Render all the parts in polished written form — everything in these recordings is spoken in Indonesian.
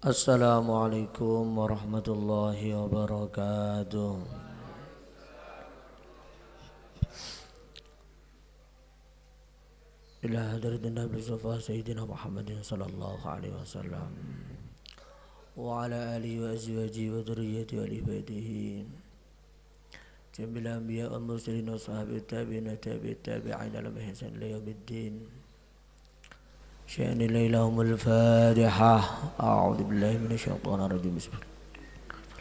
Assalamualaikum warahmatullahi wabarakatuh. Ila hadratin Nabi Mustafa Sayyidina Muhammadin sallallahu alaihi wasallam wa ala alihi wa azwajihi wa dhurriyyati wa ali baitihi jamil anbiya wal mursalin wa sahabi tabi'in tabi'in ala ihsan ila yaumiddin. شأن ليلهم الفاتحة. أعوذ بالله من الشيطان الرجيم. بسم الله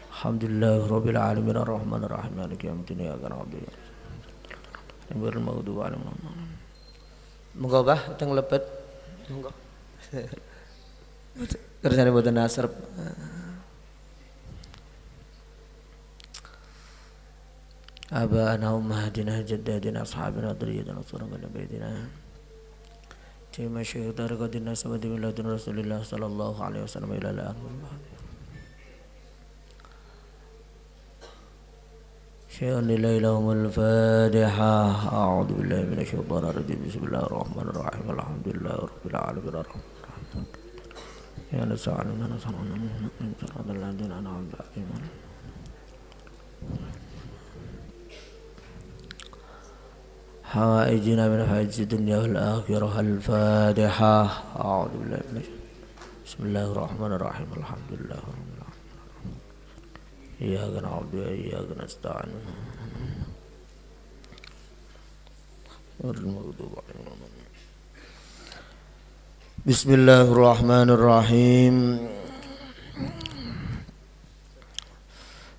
الحمد لله رب العالمين الرحمن الرحيم مالك يوم الدين إياك نعبد وإياك نستعين غير المغضوب عليهم. Monggo bah teng lebet. Monggo. Kersane mboten asrep. Abana ummahatina jaddadina ashabina dhurriyyatina surana baydina. Cima syekh darqadina sabati miladun Rasulillah sallallahu alaihi wasallam ila al-akhir. Syekh lilailahumul Fatihah. A'udzu billahi minasy syaithanir rajim. Bismillahirrahmanirrahim. Alhamdulillahi rabbil alamin arrahmanirrahim. Ya nas'aluna nas'aluna min sharril ladina an'amta alaihim. حوائجنا من حوائج الدنيا والآخرة. الفاتحة. أعوذ بالله من الشيطان. بسم الله الرحمن الرحيم. الحمد لله رب العالمين. إياك نعبد وإياك نستعين. بسم الله الرحمن الرحيم.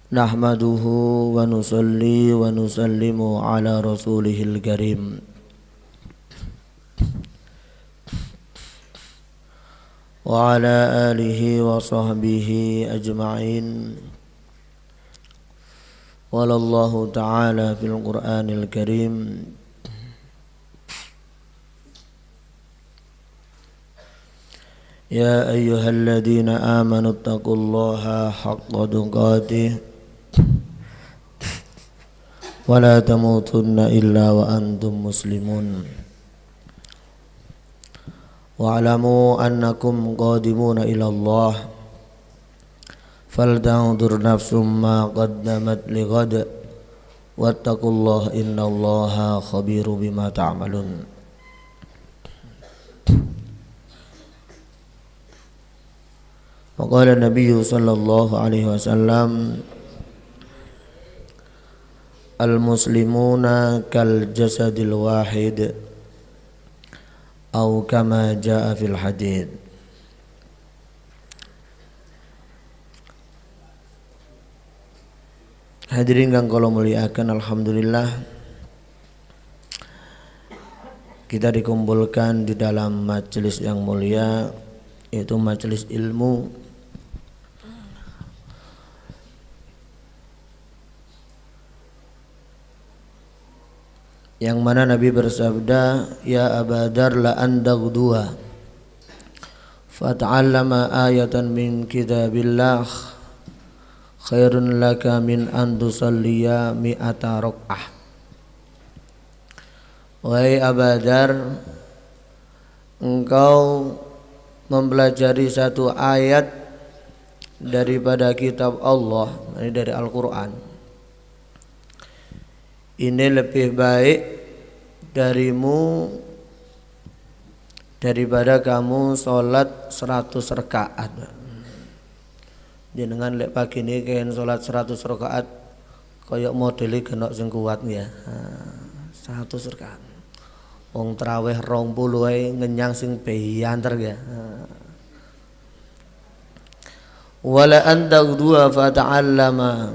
Nahmaduhu wa nusalli wa nusallimu ala rasulihil karim wa ala alihi wa sahbihi ajma'in. Walallahu ta'ala fil Qur'anil karim ya ayyuhalladzina amanu taqullaha haqqa tuqatih wala tamutunna illa wa antum muslimun wa'lamu annakum qadimuna ila Allah faltanzur nafsum ma qaddamat lighad wattaqullaha innallaha khabiru bima ta'malun. Wa qala an-nabiyyu sallallahu alaihi wasallam al-muslimuna kal jasadil wahid atau kama jaa fil hadits. Hadirin kang kula muliakan, alhamdulillah kita dikumpulkan di dalam majelis yang mulia, yaitu majelis ilmu yang mana Nabi bersabda, ya Abadar la andagdua fata'allama ayatan min kitabillah khairun laka min an tusalliya mi'ata rak'ah. Wahai Abadar, engkau mempelajari satu ayat daripada kitab Allah, ini dari Al-Quran, ini lebih baik darimu daripada kamu sholat 100 rakaat. Jenengan lek pagi ini kayak sholat 100 rakaat kayak modeli genok sing kuat ya. 100 rakaat. Wong traweh 20 ae ngenyang sing beyanter ya. Wala anta dua fata'allama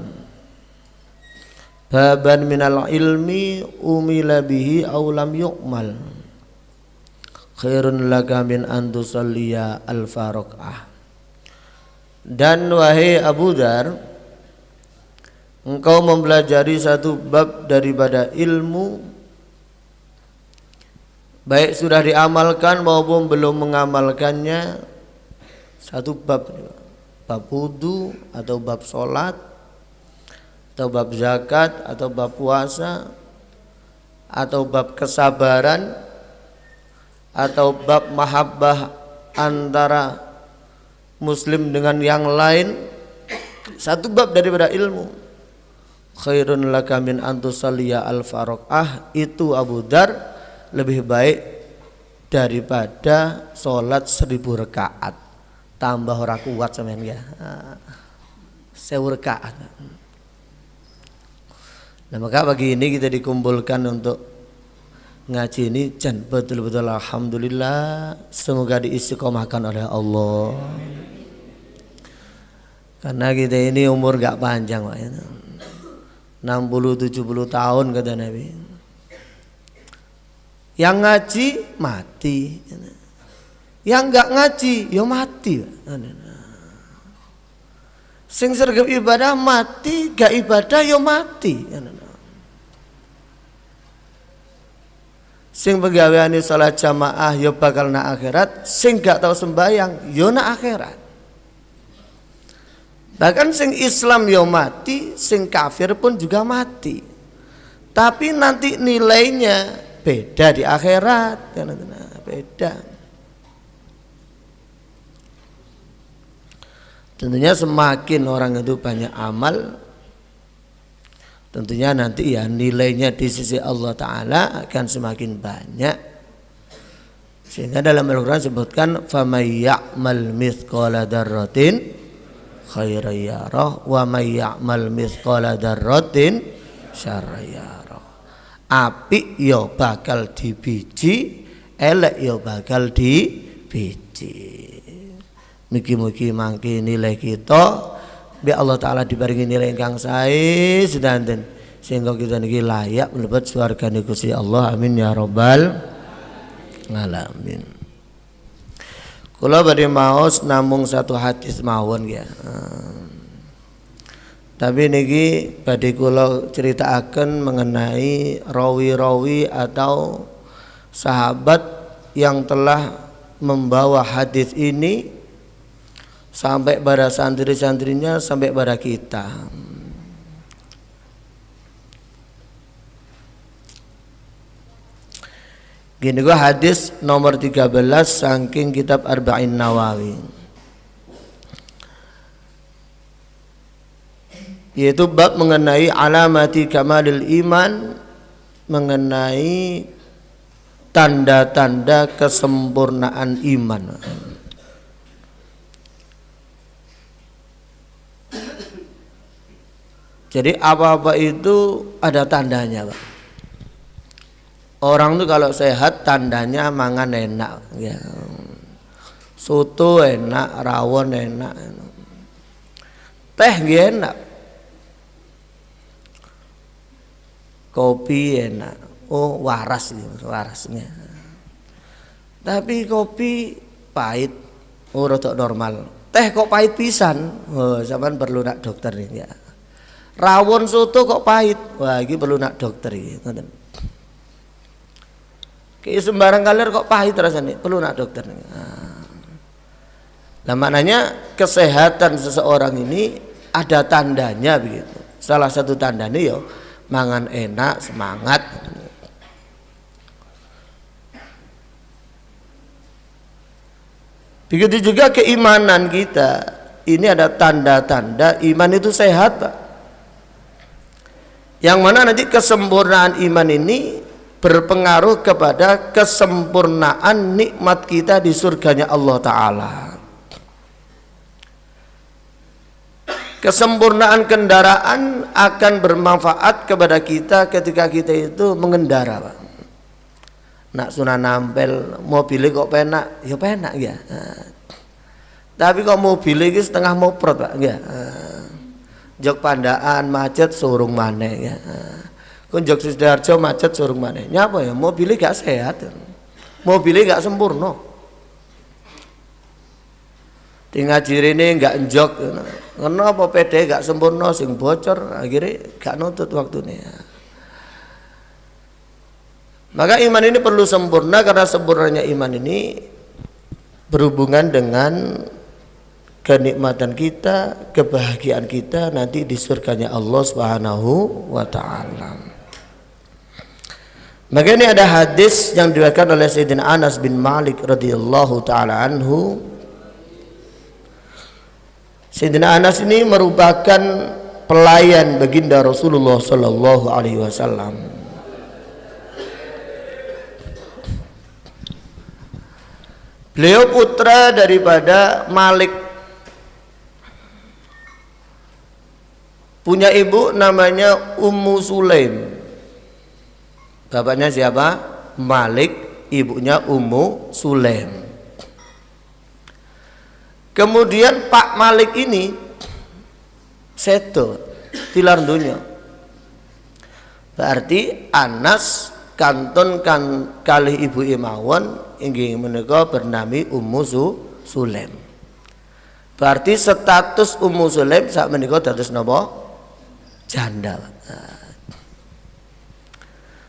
baban minal ilmi umila bihi aw lam yu'mal khairun laka min an tusalliya alfa rak'ah. Dan wahai Abu Dar, engkau mempelajari satu bab daripada ilmu, baik sudah diamalkan maupun belum mengamalkannya, satu bab wudu atau bab sholat atau bab zakat atau bab puasa atau bab kesabaran atau bab mahabbah antara Muslim dengan yang lain, satu bab daripada ilmu. Khairun laka min antusalliya al-faraqah, itu Abu Dar lebih baik daripada sholat 1000 rakaat. Tambah ora kuat sampean ya. 1000 rakaat. Nah, maka pagi ini kita dikumpulkan untuk ngaji ini, dan betul-betul alhamdulillah semoga diistiqomahkan oleh Allah. Karena kita ini umur gak panjang Pak, 60-70 tahun kata Nabi. Yang ngaji mati, yang gak ngaji ya mati. Sing sergap ibadah mati, gak ibadah ya mati. Sing pegawaiane salat jamaah ya bakal na akhirat, sing gak tahu sembahyang ya na akhirat. Bahkan sing Islam ya mati, sing kafir pun juga mati. Tapi nanti nilainya beda di akhirat, beda. Tentunya semakin orang itu banyak amal, tentunya nanti ya nilainya di sisi Allah Ta'ala akan semakin banyak. Sehingga dalam Al-Quran disebutkan فَمَنْ يَعْمَلْ مِثْقَالَ ذَرَّةٍ خَيْرًا يَرَهُ وَمَنْ يَعْمَلْ مِثْقَالَ ذَرَّةٍ شَرًّا يَرَهُ. Apik ya bakal dibiji, elek ya bakal dibiji. Mugi-mugi mangke nilai kita bi Allah Ta'ala diparingi nilai ingkang sae sedanten, sehingga kita niki layak mlebet swargane Gusti Allah. Amin ya rabbal alamin. Kula badhe maos namung satu hadis mawon ya. Tapi niki badhe kula critakaken mengenai rawi-rawi atau sahabat yang telah membawa hadis ini sampai pada santri-santrinya, sampai pada kita. Gini gua hadis nomor 13 saking kitab Arba'in Nawawi, yaitu bab mengenai alamati kamalil iman, mengenai tanda-tanda kesempurnaan iman. Jadi apa-apa itu ada tandanya Pak. Orang tuh kalau sehat tandanya mangan enak ya. Soto enak, rawon enak, teh enak, kopi enak. Oh waras gitu, warasnya. Tapi kopi pahit, oh rotok normal. Teh kok pahit pisan, oh sampean perlu nak dokter nih ya. Rawon soto kok pahit, wah ini perlu nak dokter ini. Kayak sembarang kalir kok pahit rasanya, perlu nak dokter nih. Nah maknanya kesehatan seseorang ini ada tandanya begitu. Salah satu tandanya ya mangan enak, semangat. Begitu juga keimanan kita, ini ada tanda-tanda iman itu sehat Pak. Yang mana nanti kesempurnaan iman ini berpengaruh kepada kesempurnaan nikmat kita di surganya Allah Ta'ala. Kesempurnaan kendaraan akan bermanfaat kepada kita ketika kita itu mengendara Pak. Nak sunah nampel mobilnya kok penak, ya penak ya. Tapi kok mobilnya itu setengah moprot Pak ya. Jok Pandaan macet surung maneh ya. Kunjok Sidoarjo macet surung maneh. Nyapa ya mobilnya gak sehat. Mobilnya gak sempurna. Tinggal jirine gak njok. Kenapa PD gak sempurna sing bocor akhirnya gak nutut waktunya. Maka iman ini perlu sempurna, karena sempurnanya iman ini berhubungan dengan kenikmatan kita, kebahagiaan kita nanti di surganya Allah Subhanahu wa Ta'ala. Maka ini ada hadis yang diriwayatkan oleh Sayyidina Anas bin Malik radhiyallahu taala anhu. Sayyidina Anas ini merupakan pelayan baginda Rasulullah sallallahu alaihi wasallam. Beliau putra daripada Malik. Punya ibu namanya Ummu Sulaim. Bapaknya siapa? Malik, ibunya Ummu Sulaim. Kemudian Pak Malik ini sedo tilar dunya. Berarti Anas kantun kalih ibu mawon inggih menika bernami Ummu Sulaim. Berarti status Ummu Sulaim sak menika dados napa? Janda.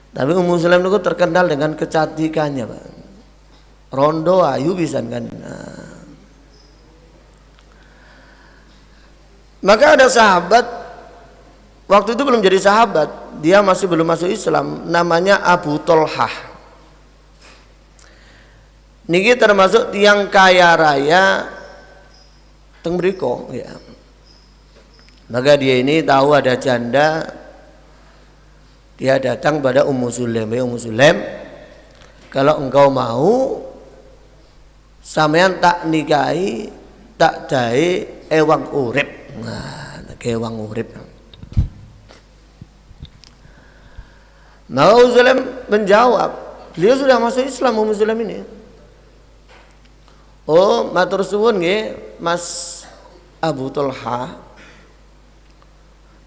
Tapi Ummu Sulaim niku terkenal dengan kecantikannya, Pak. Rondo ayu pisan kan. Maka ada sahabat, waktu itu belum jadi sahabat, dia masih belum masuk Islam, namanya Abu Tolhah. Niki termasuk tiang kaya raya teng mriko ya. Maka dia ini tahu ada janda, dia datang pada Ummu Sulaim. Ummu Sulaim, kalau engkau mau sampean tak nikahi, tak dae ewang urip. Nah, ewang urip. Nah, Ummu Sulaim menjawab, beliau sudah masuk Islam Ummu Sulaim ini. Oh, matur suwun nggih, Mas Abu Tolhah.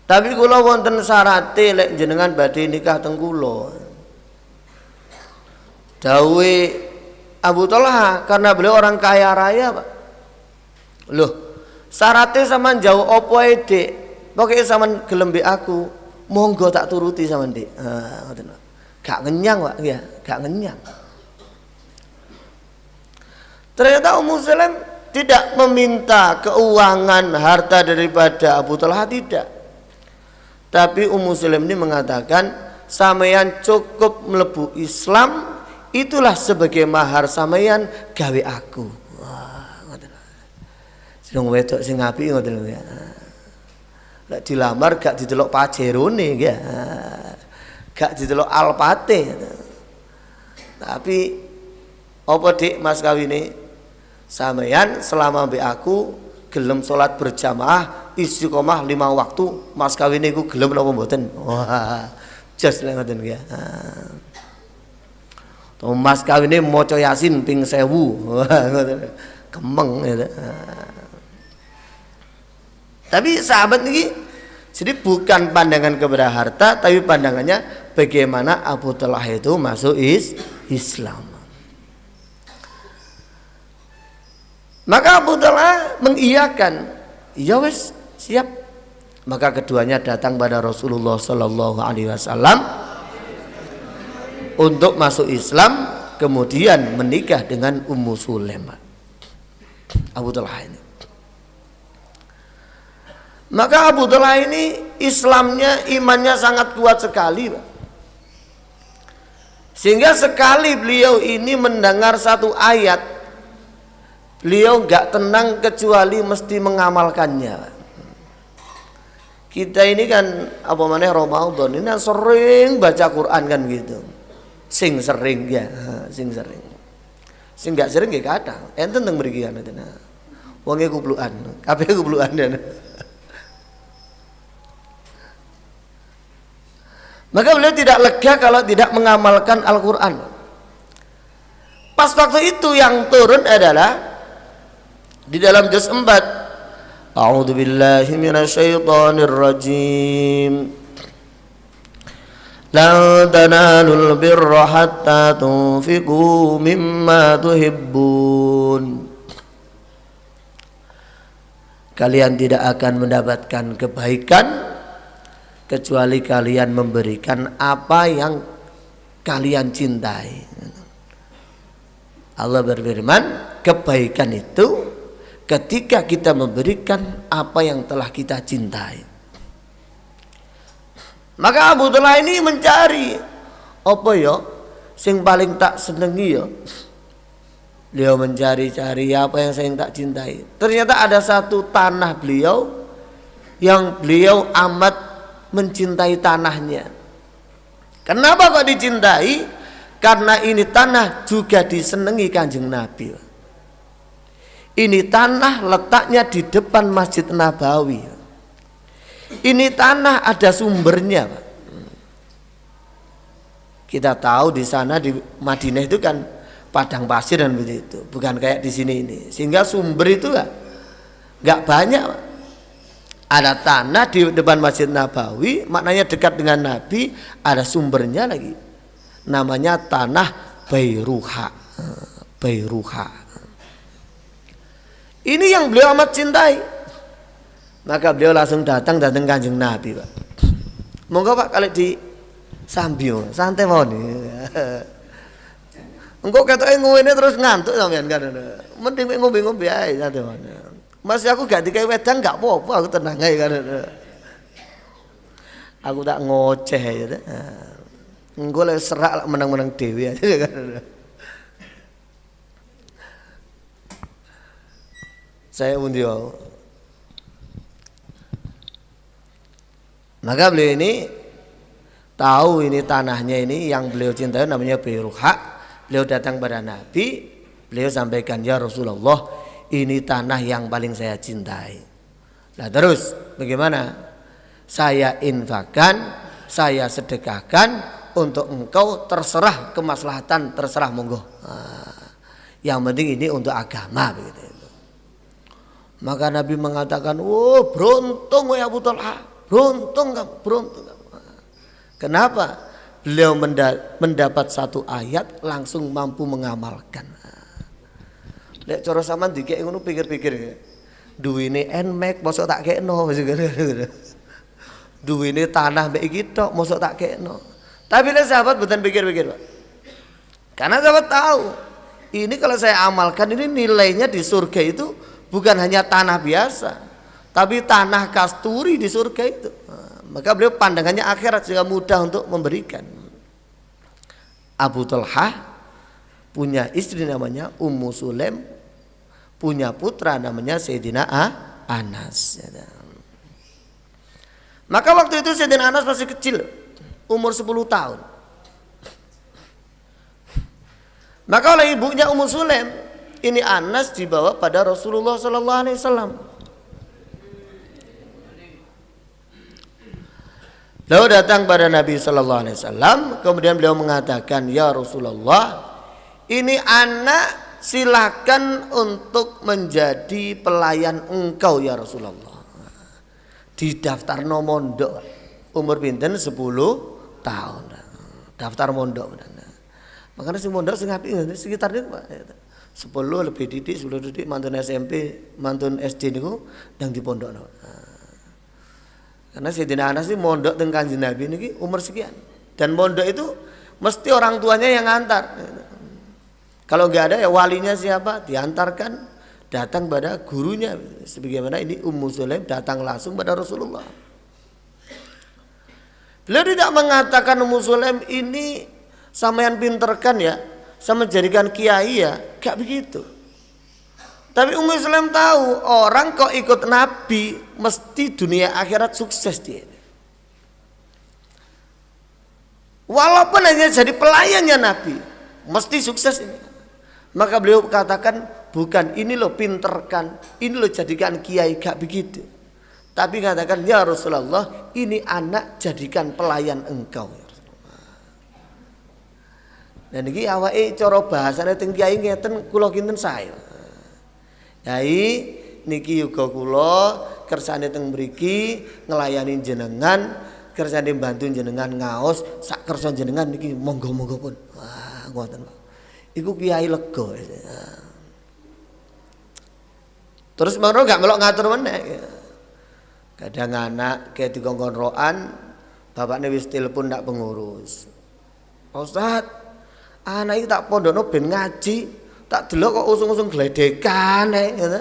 Tapi kula wonten syarate lek jenengan badhe nikah teng kula. Dawuhe Abu Tolhah, karena beliau orang kaya raya, Pak. Loh, syarate sampean jauh apa ae, Dik? Pokoke sampean gelem mbek aku, monggo tak turuti sampean, Dik. Ngoten. Gak ngenyang, Pak, ya, gak ngenyang. Ternyata Ummu Sulaim tidak meminta keuangan harta daripada Abu Tolhah, tidak. Tapi Ummu Sulaim ini mengatakan, sampeyan cukup mlebu Islam, itulah sebagai mahar sampeyan gawe aku. Wah, ngoten. Sing wedok sing apik ngoten ya. Lek dilamar gak didelok pajerone ya. Gak didelok alpate. Tapi apa Dik mas kawine? Sampeyan selama mbek aku gelem salat berjamaah istiqomah 5 waktu, mas kawin niku gelem napa mboten? Wah, jos lek ngoten nggih. To mas kawine maca Yasin ping 1000. Wah, ngoten. Kemeng gitu. Tapi sahabat niki jadi bukan pandangan kepada harta, tapi pandangannya bagaimana Abu Tolhah itu masuk Islam. Maka Abu Tolhah mengiyakan, ya wes siap. Maka keduanya datang pada Rasulullah Sallallahu Alaihi Wasallam untuk masuk Islam, kemudian menikah dengan Ummu Sulaim. Abu Tolhah ini. Maka Abu Tolhah ini Islamnya, imannya sangat kuat sekali, Pak. Sehingga sekali beliau ini mendengar satu ayat, beliau gak tenang kecuali mesti mengamalkannya. Kita ini kan apa maneh Ramadan ini sering baca Quran kan gitu. Sing sering ya, sing sering. Sing gak sering nggih kathah. Enten teng mriki kan enten. Wonge kuplukan, kabeh kuplukan. Maka beliau tidak lega kalau tidak mengamalkan Al-Quran. Pas waktu itu yang turun adalah di dalam juz 4, A'udzu billahi minasyaitonir rajim. Lan tanalul birra hatta tunfiqu mimma tuhibbun. Kalian tidak akan mendapatkan kebaikan kecuali kalian memberikan apa yang kalian cintai. Allah berfirman, kebaikan itu ketika kita memberikan apa yang telah kita cintai. Maka Abu Tolhah ini mencari apa ya sing paling tak senengi ya. Beliau mencari-cari apa yang saya tak cintai. Ternyata ada satu tanah beliau yang beliau amat mencintai tanahnya. Kenapa kok dicintai? Karena ini tanah juga disenangi Kanjeng Nabi. Ini tanah letaknya di depan Masjid Nabawi. Ini tanah ada sumbernya, Pak. Kita tahu di sana di Madinah itu kan padang pasir dan begitu, bukan kayak di sini ini. Sehingga sumber itu nggak banyak, Pak. Ada tanah di depan Masjid Nabawi, maknanya dekat dengan Nabi, ada sumbernya lagi. Namanya tanah Bairuha. Bairuha. Ini yang beliau amat cintai. Maka beliau langsung datang Kanjeng Nabi, Pak. Monggo Pak kalau di sambil santai mau nih. Engkau ketoke ngene terus ngantuk sampean kan. Mending ngombe-ngombe ae santai mau. Mas aku gak dikai wedang gak apa-apa, aku tenang aja kan. Aku tak ngoceh aja. Engko lek serak menang-menang dhewe aja kan. Saya undi wae. Maka beliau ini tahu ini tanahnya ini yang beliau cintai namanya Bairuha. Beliau datang pada Nabi, beliau sampaikan, ya Rasulullah, ini tanah yang paling saya cintai. Nah terus bagaimana? Saya infakkan, saya sedekahkan untuk engkau, terserah kemaslahatan, terserah monggo. Yang penting ini untuk agama begitu. Maka Nabi mengatakan, oh beruntung ya Abu Talha, beruntung kamu, beruntung kamu. Kenapa? Beliau mendapat satu ayat langsung mampu mengamalkan. Lek cara sampean dikek ngono pikir-pikir ya. Duwine Nmax mosok tak kekno. Duwine tanah mek iki tok mosok tak kekno. Tapi lek sahabat mboten pikir-pikir, Pak. Karena sahabat tahu, ini kalau saya amalkan ini nilainya di surga itu bukan hanya tanah biasa, tapi tanah kasturi di surga itu. Maka beliau pandangannya akhirat sehingga mudah untuk memberikan. Abu Talha punya istri namanya Ummu Sulaim, punya putra namanya Sayyidina Anas. Maka waktu itu Sayyidina Anas masih kecil, umur 10 tahun. Maka oleh ibunya Ummu Sulaim, ini Anas dibawa pada Rasulullah sallallahu alaihi wasallam. Beliau datang pada Nabi sallallahu alaihi wasallam, kemudian beliau mengatakan, "Ya Rasulullah, ini anak silakan untuk menjadi pelayan engkau ya Rasulullah." Didaftar no mondok. Umur pinten 10 tahun. Daftar mondok. Makanya si mondok sing apik sekitar niku Pak. 10 lebih didik, 10 didik mantun SMP, mantun SD niku ndang di pondokno. Karena Sayyidina Anas ini mondok teng Kanjeng Nabi niki umur sekian. Dan mondok itu mesti orang tuanya yang ngantar. Kalau enggak ada ya walinya siapa? Diantarkan datang pada gurunya. Sebagaimana ini Ummu Sulaim datang langsung pada Rasulullah. Beliau tidak mengatakan Ummu Sulaim ini sampean pinterkan ya, sama jadikan kiai ya, enggak begitu. Tapi Ummu Sulaim tahu orang kok ikut Nabi mesti dunia akhirat sukses dia. Walaupun hanya jadi pelayannya Nabi, mesti sukses ini. Maka beliau katakan bukan ini lo pinterkan, ini lo jadikan kiai, gak begitu. Tapi katakan ya Rasulullah, ini anak jadikan pelayan engkau. Dan ini awake cara bahasane teng kiai ngeten kula kinten saya. Yai niki yuga kula kersane teng mriki nglayani jenengan, kersane bantu jenengan ngaos, sak kersa jenengan niki monggo-monggo pun. Wah, ngoten Pak. Iku kiai lega. Terus mangro gak melok ngatur meneh. Kadang anak kayak dikongkon roan, bapaknya wis telepon ndak pengurus. Pak Ustaz, anak iki tak pondokno ben ngaji. Tak delok kok usung-usung gledekan ngono.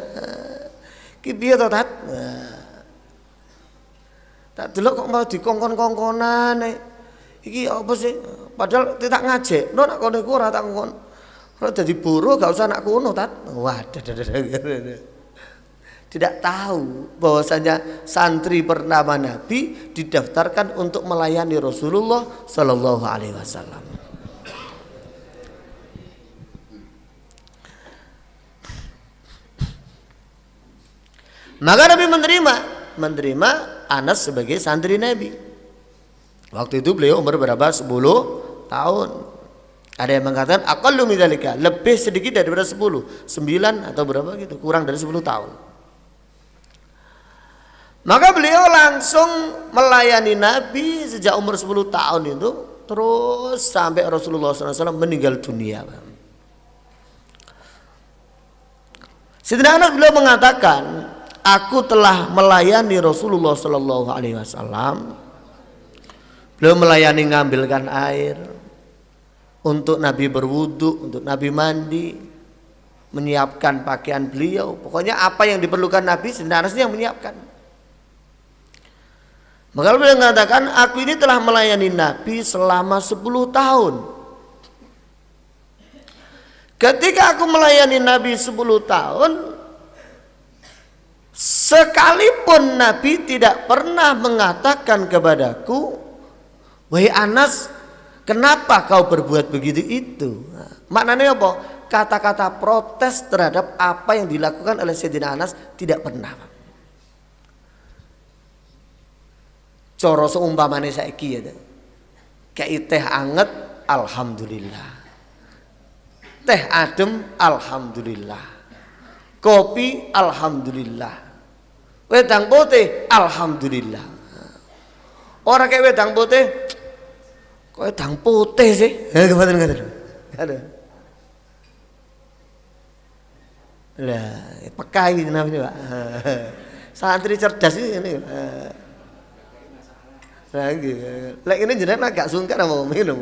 Ki piye to, Tat? Tak delok kok mau dikongkon-kongkonan. Iki apa sih? Padahal tidak ngajekno nak kono iku ora tak ngongkon. Kalau jadi buruh gak usah anak kuno tat. Wah, tidak tahu bahwasanya santri pertama Nabi didaftarkan untuk melayani Rasulullah Sallallahu Alaihi Wasallam. Maka Nabi menerima Anas sebagai santri Nabi. Waktu itu beliau umur berapa? 10 tahun. Ada yang mengatakan aqallu min dzalika, lebih sedikit daripada 10, 9 atau berapa gitu, kurang dari 10 tahun. Maka beliau langsung melayani Nabi sejak umur 10 tahun itu terus sampai Rasulullah SAW meninggal dunia. Sayyidina Anas beliau mengatakan, aku telah melayani Rasulullah SAW. Beliau melayani ngambilkan air untuk Nabi berwudu, untuk Nabi mandi, menyiapkan pakaian beliau. Pokoknya apa yang diperlukan Nabi, Sayyidina Anas yang menyiapkan. Maka beliau mengatakan, aku ini telah melayani Nabi selama 10 tahun. Ketika aku melayani Nabi 10 tahun, sekalipun Nabi tidak pernah mengatakan kepadaku, wahai Anas, kenapa kau berbuat begitu itu? Nah, maknanya apa? Kata-kata protes terhadap apa yang dilakukan oleh Sayyidina Anas tidak pernah. Coro seumpamane saiki ya. Kayak teh anget, alhamdulillah. Teh adem, alhamdulillah. Kopi, alhamdulillah. Wedang putih, alhamdulillah. Orang kayak wedang putih, kok wedang putih sih? Ngaten. Ada. Lah, pekai namanya, Pak. Santri cerdas ini. Lagi, lek ini jenengan agak sungkan mau minum.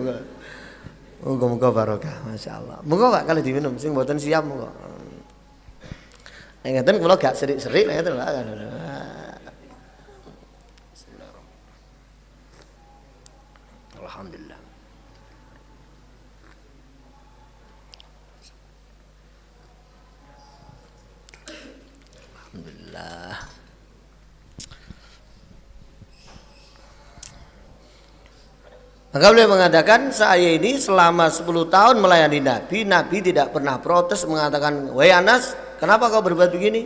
Moga-moga barokah, masya Allah. Moga Pak kalau diminum, sing mboten siam kok. Ngaten kalau gak serik-serik, ngaten Pak. Alhamdulillah. Alhamdulillah. Maka beliau mengatakan, saya ini selama 10 tahun melayani Nabi, Nabi tidak pernah protes mengatakan, wahai Anas, kenapa kau berbuat begini?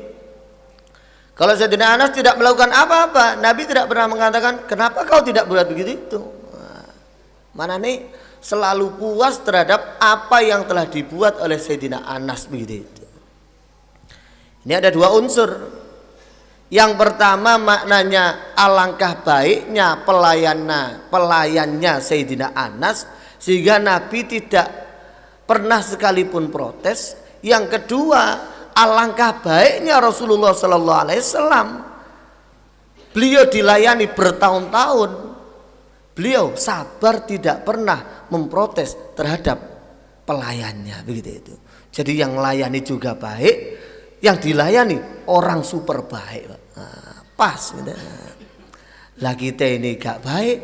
Kalau Sayyidina Anas tidak melakukan apa-apa, Nabi tidak pernah mengatakan, kenapa kau tidak berbuat begitu itu? Mana nih selalu puas terhadap apa yang telah dibuat oleh Sayyidina Anas begitu itu. Ini ada dua unsur. Yang pertama maknanya alangkah baiknya pelayannya Sayyidina Anas sehingga Nabi tidak pernah sekalipun protes. Yang kedua alangkah baiknya Rasulullah Sallallahu Alaihi Wasallam, beliau dilayani bertahun-tahun, beliau sabar tidak pernah memprotes terhadap pelayannya begitu itu. Jadi yang melayani juga baik, yang dilayani orang super baik. Nah, pas gitu. Lah kita ini gak baik,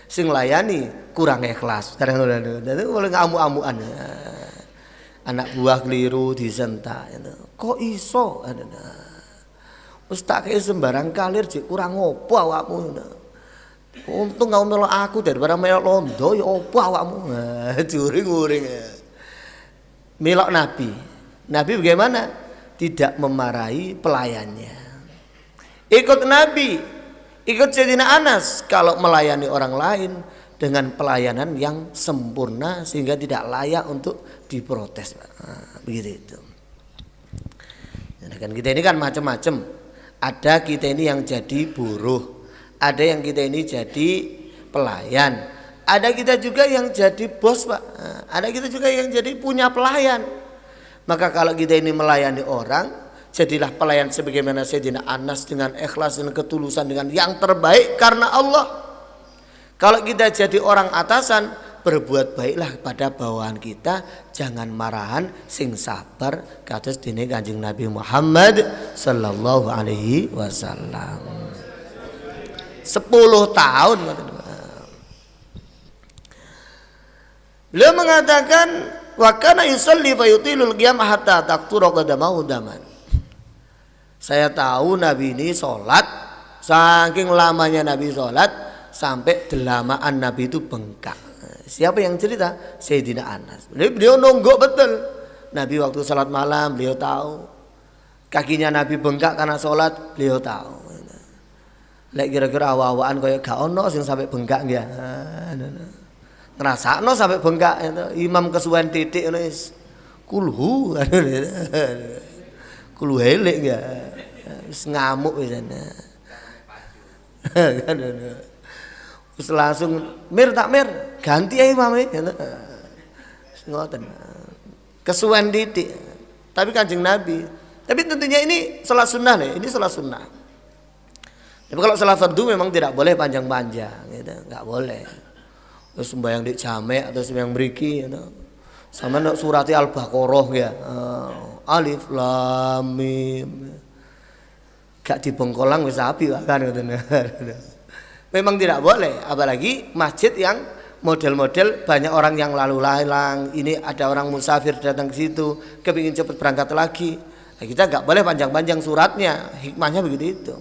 sing layani kurang ikhlas. Kadang-kadang boleh ngamuk-amukan. Anak buah keliru disentak gitu. Kok iso? Wis tak kei sembarang kalir jek kurang opo awakmu. Untung kau melok aku daripada melok londo ya opo awakmu. Juring-uring. Melok Nabi. Nabi bagaimana? Tidak memarahi pelayannya. Ikut Nabi, ikut Sayyidina Anas kalau melayani orang lain dengan pelayanan yang sempurna sehingga tidak layak untuk diprotes. Nah, begitu itu. Nah, kan kita ini kan macam-macam. Ada kita ini yang jadi buruh, ada yang kita ini jadi pelayan, ada kita juga yang jadi bos, Pak. Nah, ada kita juga yang jadi punya pelayan. Maka kalau kita ini melayani orang, jadilah pelayan sebagaimana Sayyidina Anas dengan ikhlas dan ketulusan dengan yang terbaik karena Allah. Kalau kita jadi orang atasan, berbuat baiklah pada bawahan kita, jangan marahan, sing sabar kados dene Kanjeng Nabi Muhammad sallallahu alaihi wasallam. 10 tahun beliau mengatakan, wa kana yusalli fa yutilul qiyam hatta taqtura qadamahu daman. Saya tahu Nabi ini sholat, saking lamanya Nabi sholat sampai delamaan Nabi itu bengkak. Siapa yang cerita? Sayyidina Anas. Beliau nonggok betul. Nabi waktu sholat malam beliau tahu. Kakinya Nabi bengkak karena sholat beliau tahu. Lek kira-kira awa-awaan kaya gak ono sing sampai bengkak nggih. Ngrasakno sampai bengkak imam kesuwen titik ngono wis kulhu. Kulu helek ya, ngamuk misalnya, terus langsung mir ganti ya imam ini, ngoten, kesuwen titik, tapi Kanjeng Nabi, tapi tentunya ini salat sunnah nih, ini salat sunnah. Tapi kalau salat fardu memang tidak boleh panjang-panjang, gitu, nggak boleh. Terus sembahyang di jamek atau sembahyang mriki, gitu. Sama nak surati Al-Baqarah ya. Alif Lam Mim. Gak dibengkolang wis api kan ngoten. Memang tidak boleh, apalagi masjid yang model-model banyak orang yang lalu lalang, ini ada orang musafir datang ke situ, kepingin cepat berangkat lagi. Nah, kita gak boleh panjang-panjang suratnya, hikmahnya begitu itu.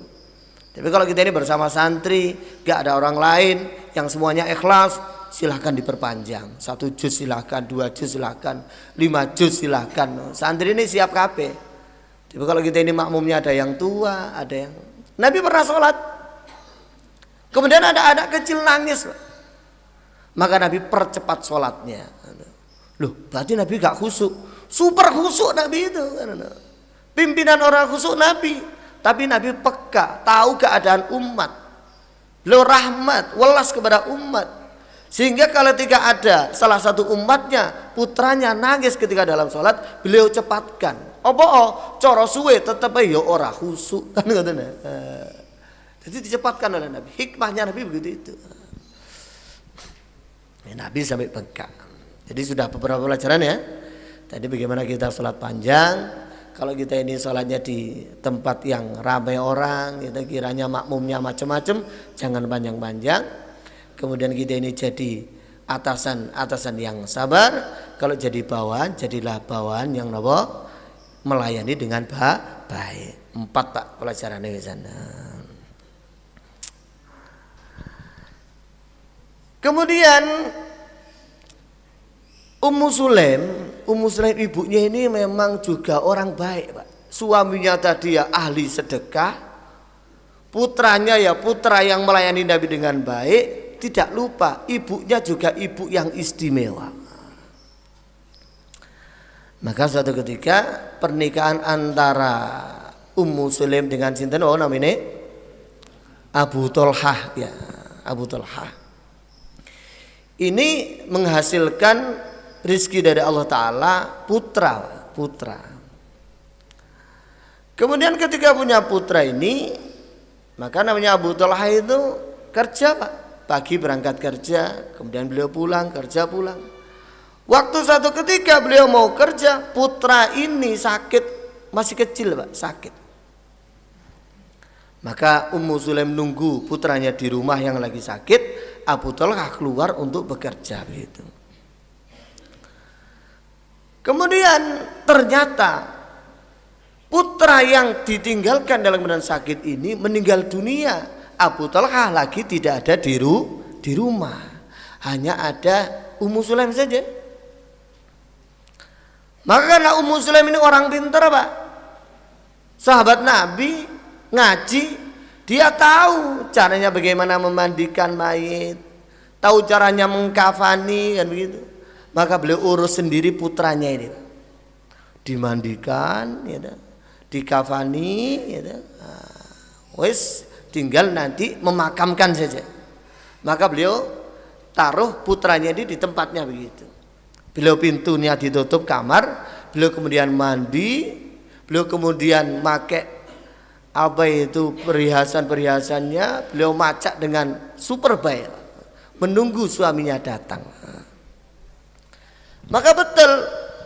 Tapi kalau kita ini bersama santri, gak ada orang lain yang semuanya ikhlas, silahkan diperpanjang. 1 juz silahkan, 2 juz silahkan, 5 juz silahkan. Santri ini siap kabeh. Tapi kalau kita ini makmumnya ada yang tua, ada yang Nabi pernah sholat, kemudian ada anak kecil nangis, maka Nabi percepat sholatnya. Loh, berarti Nabi gak khusyuk. Super khusyuk Nabi itu. Pimpinan orang khusyuk Nabi, tapi Nabi peka, tahu keadaan umat. Beliau rahmat, welas kepada umat. Sehingga kalau ketika ada salah satu umatnya, putranya nangis ketika dalam sholat, beliau cepatkan. Coro suwe tetep ya ora khusyuk kan ngoten. Jadi dicepatkan oleh Nabi. Hikmahnya Nabi begitu itu. Nabi sampai bengkak. Jadi sudah beberapa pelajaran ya. Tadi bagaimana kita sholat panjang. Kalau kita ini sholatnya di tempat yang ramai orang, kita kiranya makmumnya macam-macam, jangan panjang-panjang. Kemudian kita ini jadi atasan yang sabar. Kalau jadi bawahan, jadilah bawahan yang melayani dengan baik. 4 Pak pelajarannya di sana. Kemudian Ummu Sulaim ibunya ini memang juga orang baik, Pak. Suaminya tadi ya ahli sedekah, putranya ya putra yang melayani Nabi dengan baik. Tidak lupa ibunya juga ibu yang istimewa. Maka suatu ketika pernikahan antara Ummu Sulaim dengan sinten namanya Abu Thalhah ya, Abu Thalhah. Ini menghasilkan rizki dari Allah Ta'ala putra. Kemudian ketika punya putra ini, maka namanya Abu Thalhah itu kerja, Pak. Pagi berangkat kerja, kemudian beliau pulang, kerja pulang. Waktu satu ketika beliau mau kerja, putra ini sakit, masih kecil Pak, sakit. Maka Ummu Sulaim nunggu putranya di rumah yang lagi sakit, Abu Thalhah keluar untuk bekerja begitu. Kemudian ternyata putra yang ditinggalkan dalam keadaan sakit ini meninggal dunia. Abu Thalhah lagi tidak ada di rumah, hanya ada Ummu Sulaim saja. Maka karena Ummu Sulaim ini orang pintar Pak, sahabat Nabi, ngaji, dia tahu caranya bagaimana memandikan mayit, tahu caranya mengkafani kan begitu. Maka beliau urus sendiri putranya ini, dimandikan, ya, dikafani, ya, wes tinggal nanti memakamkan saja. Maka beliau taruh putranya ini di tempatnya begitu. Beliau pintunya ditutup kamar, beliau kemudian mandi, beliau kemudian pakai apa itu perhiasannya, beliau macak dengan super baik, menunggu suaminya datang. Maka betul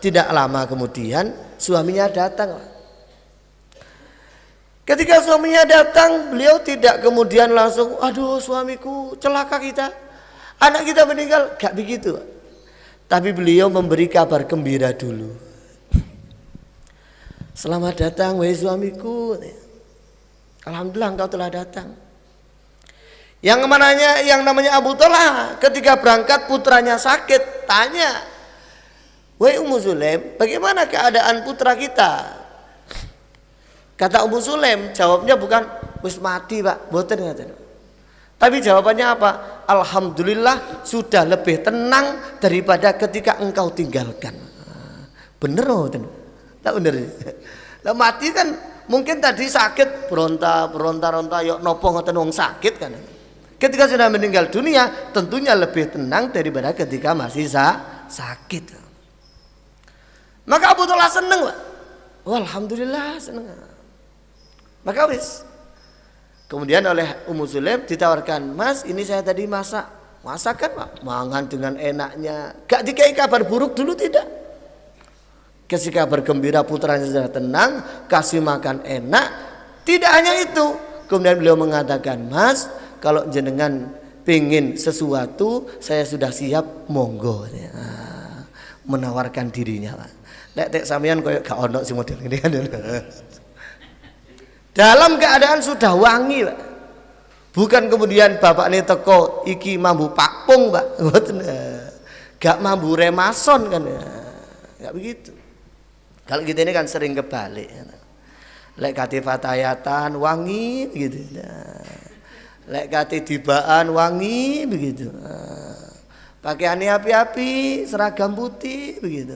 tidak lama kemudian suaminya datang. Ketika suaminya datang, beliau tidak kemudian langsung, aduh suamiku celaka kita, anak kita meninggal, gak begitu. Tapi beliau memberi kabar gembira dulu. Selamat datang wahai suamiku. Alhamdulillah engkau telah datang. Yang namanya Abu Talha ketika berangkat putranya sakit, tanya, wahai Ummu Sulaim, bagaimana keadaan putra kita? Kata Ummu Sulaim, jawabnya bukan wis mati Pak, mboten ngaten. Tapi jawabannya apa? Alhamdulillah sudah lebih tenang daripada ketika engkau tinggalkan. Bener mboten? Tak bener. Lah mati kan mungkin tadi sakit beronta yuk nopo ngoten wong sakit kan. Ketika sudah meninggal dunia tentunya lebih tenang daripada ketika masih sakit. Maka Abu Talha seneng Pak. Oh, alhamdulillah seneng. Maka wis. Kemudian oleh Ummu Sulaim ditawarkan, Mas ini saya tadi masakan Pak, mangan dengan enaknya, gak dikai kabar buruk dulu tidak. Ketika bergembira putranya sudah tenang, kasih makan enak. Tidak hanya itu, kemudian beliau mengatakan, Mas kalau jenengan pingin sesuatu saya sudah siap, monggo. Menawarkan dirinya Pak. Nek sampean koyo gak ono sing model ini kan. Dalam keadaan sudah wangi Pak. Bukan kemudian bapak ini teko iki mambu pakpung Pak. Gak mambu remason kan. Gak begitu. Kalau kita ini kan sering kebalik. Lek kate fatayatan wangi begitu. Lek kate dibaan wangi begitu. Pakaiannya api-api, seragam putih begitu.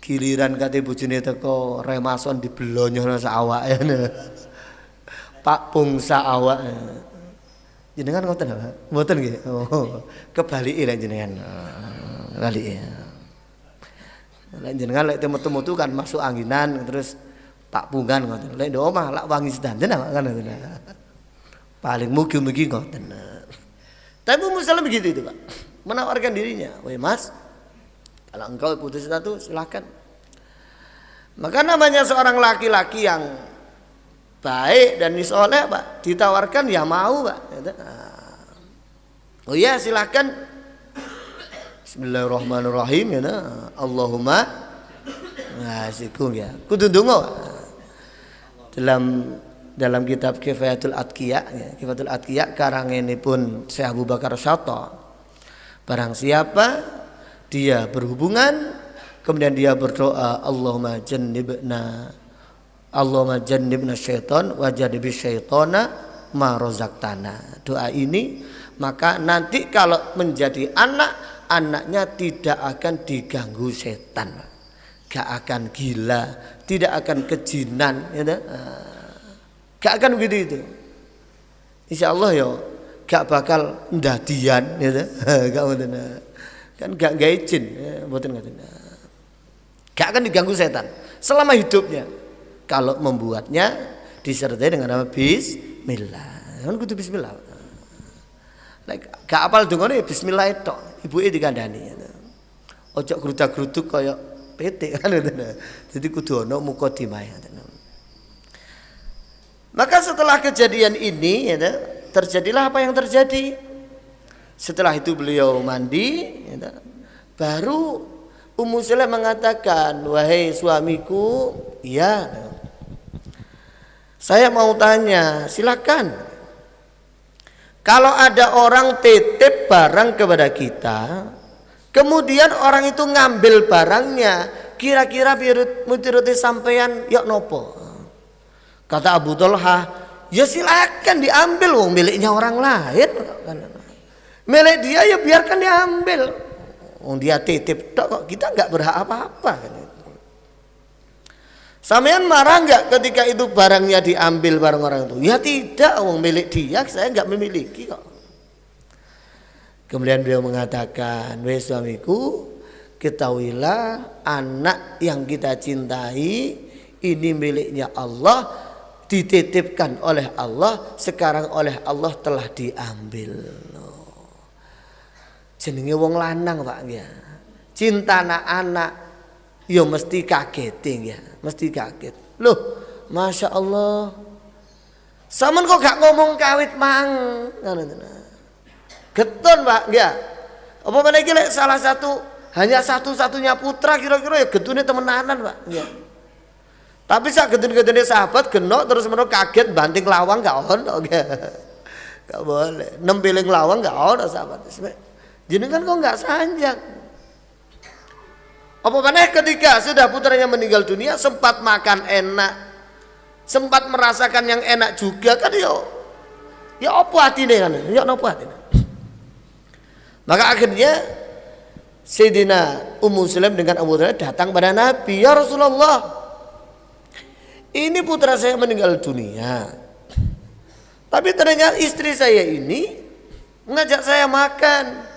Giliran kate bojone teko remason dibelonyono sak awake. Pak pungsa awak. Jenengan ngoten apa? Mboten nggih. Oh, kebaliki lek jenengan. Baliki. Lek jenengan lek temu-temu kan masuk anginan terus pak pungan ngoten. Lek ndok omah lak wangi sedanten apa kan ngoten. Paling mugi-mugi ngoten. Tapi Ummu Salamah begitu itu, Pak. Menawarkan dirinya, "Woi Mas, kalau engkau putus satu silakan." Maka namanya seorang laki-laki yang baik dan soleh Pak, ditawarkan ya mau Pak. Oh iya silakan. Bismillahirrahmanirrahim ya. Allahumma nasikum ya. Kudu ndonga. Dalam kitab Kifayatul Atqiya ya, Kifayatul Atqiya karanganipun Syekh Abu Bakar Syatta. Barang siapa dia berhubungan kemudian dia berdoa Allahumma jannibna syaitan wa jannibis syaitana ma razaqtana. Doa ini maka nanti kalau menjadi anaknya tidak akan diganggu setan, gak akan gila, tidak akan kejinan, ya, gak akan begitu itu. Insya Allah ya gak bakal ndadian, ya, gak mboten, kan gak izin, ya, mboten ngoten. Gak akan diganggu setan selama hidupnya. Kalau membuatnya disertai dengan nama bismillah. Kan kudu bismillah. Gak apal dongane bismillah tok. Ibuke dikandani. Ojo grudak-gruduk kaya petik kan ngoten. Jadi kudu ana mukadimah. Maka setelah kejadian ini ya, terjadilah apa yang terjadi. Setelah itu beliau mandi ya, baru Ummu Salamah mengatakan, "Wahai suamiku, iya. Saya mau tanya, silakan. Kalau ada orang titip barang kepada kita, kemudian orang itu ngambil barangnya, kira-kira miturut sampeyan yok nopo?" Kata Abu Talha, "Ya silakan diambil, wong miliknya orang lain. Milik dia ya biarkan diambil. Wong dia titip tok kok, kita enggak berhak apa-apa kan itu. Sampean marah enggak ketika itu barangnya diambil barang orang itu?" "Ya tidak, wong milik dia, saya enggak memiliki kok." Kemudian beliau mengatakan, "Wahai suamiku, ketahuilah anak yang kita cintai ini miliknya Allah, dititipkan oleh Allah, sekarang oleh Allah telah diambil." Jenenge wong lanang Pak ya. Cinta anak ya mesti kaget ya, mesti kaget. Loh, Masya Allah. Saman kok gak ngomong kawit mang. Geton Pak ya. Apa meneh iki salah satu hanya satu-satunya putra kira-kira ya gedune temenanan Pak ya. Tapi sak gedun-gedune sahabat genok terus menawa kaget banting lawang gak ono gak boleh nempiling lawang gak ono sahabat jenengan kok gak sanjang. Apa maneh ketika sudah putranya meninggal dunia sempat makan enak, sempat merasakan yang enak juga kan ya apa hatine kan ya napa hatine. Maka akhirnya Sayyidina Ummu Sulaim dengan Abu Talha datang pada Nabi, ya Rasulullah, ini putra saya meninggal dunia, tapi ternyata istri saya ini mengajak saya makan,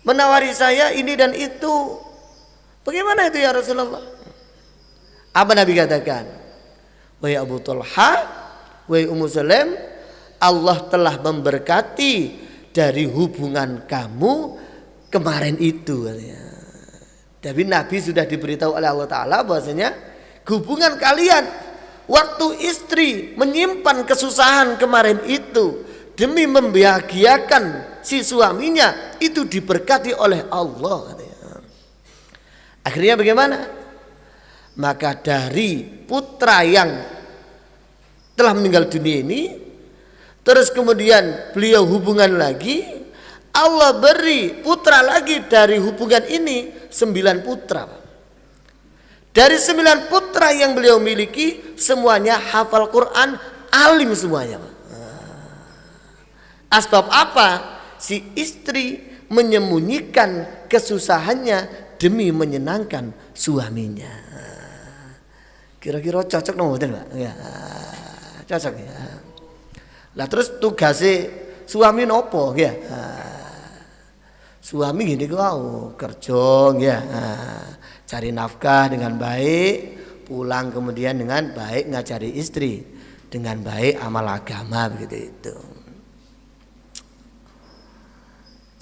menawari saya ini dan itu. Bagaimana itu ya Rasulullah? Apa Nabi katakan? Wahai Abu Talha, wahai Ummu Sulaim, Allah telah memberkati dari hubungan kamu kemarin itu. Tapi Nabi sudah diberitahu oleh Allah Ta'ala bahwasanya hubungan kalian waktu istri menyimpan kesusahan kemarin itu demi membahagiakan si suaminya itu diberkati oleh Allah. Akhirnya bagaimana? Maka dari putra yang telah meninggal dunia ini, terus kemudian beliau hubungan lagi, Allah beri putra lagi dari hubungan ini 9 putra. Dari 9 putra yang beliau miliki semuanya hafal Quran, alim semuanya. Asbab apa? Si istri menyembunyikan kesusahannya demi menyenangkan suaminya. Kira-kira cocok dong betul Pak? Ya, cocok ya. Lah terus tugasnya suami nopo ya? Suami gini kau kerja ya, cari nafkah dengan baik, pulang kemudian dengan baik ngajari istri, dengan baik amal agama begitu itu.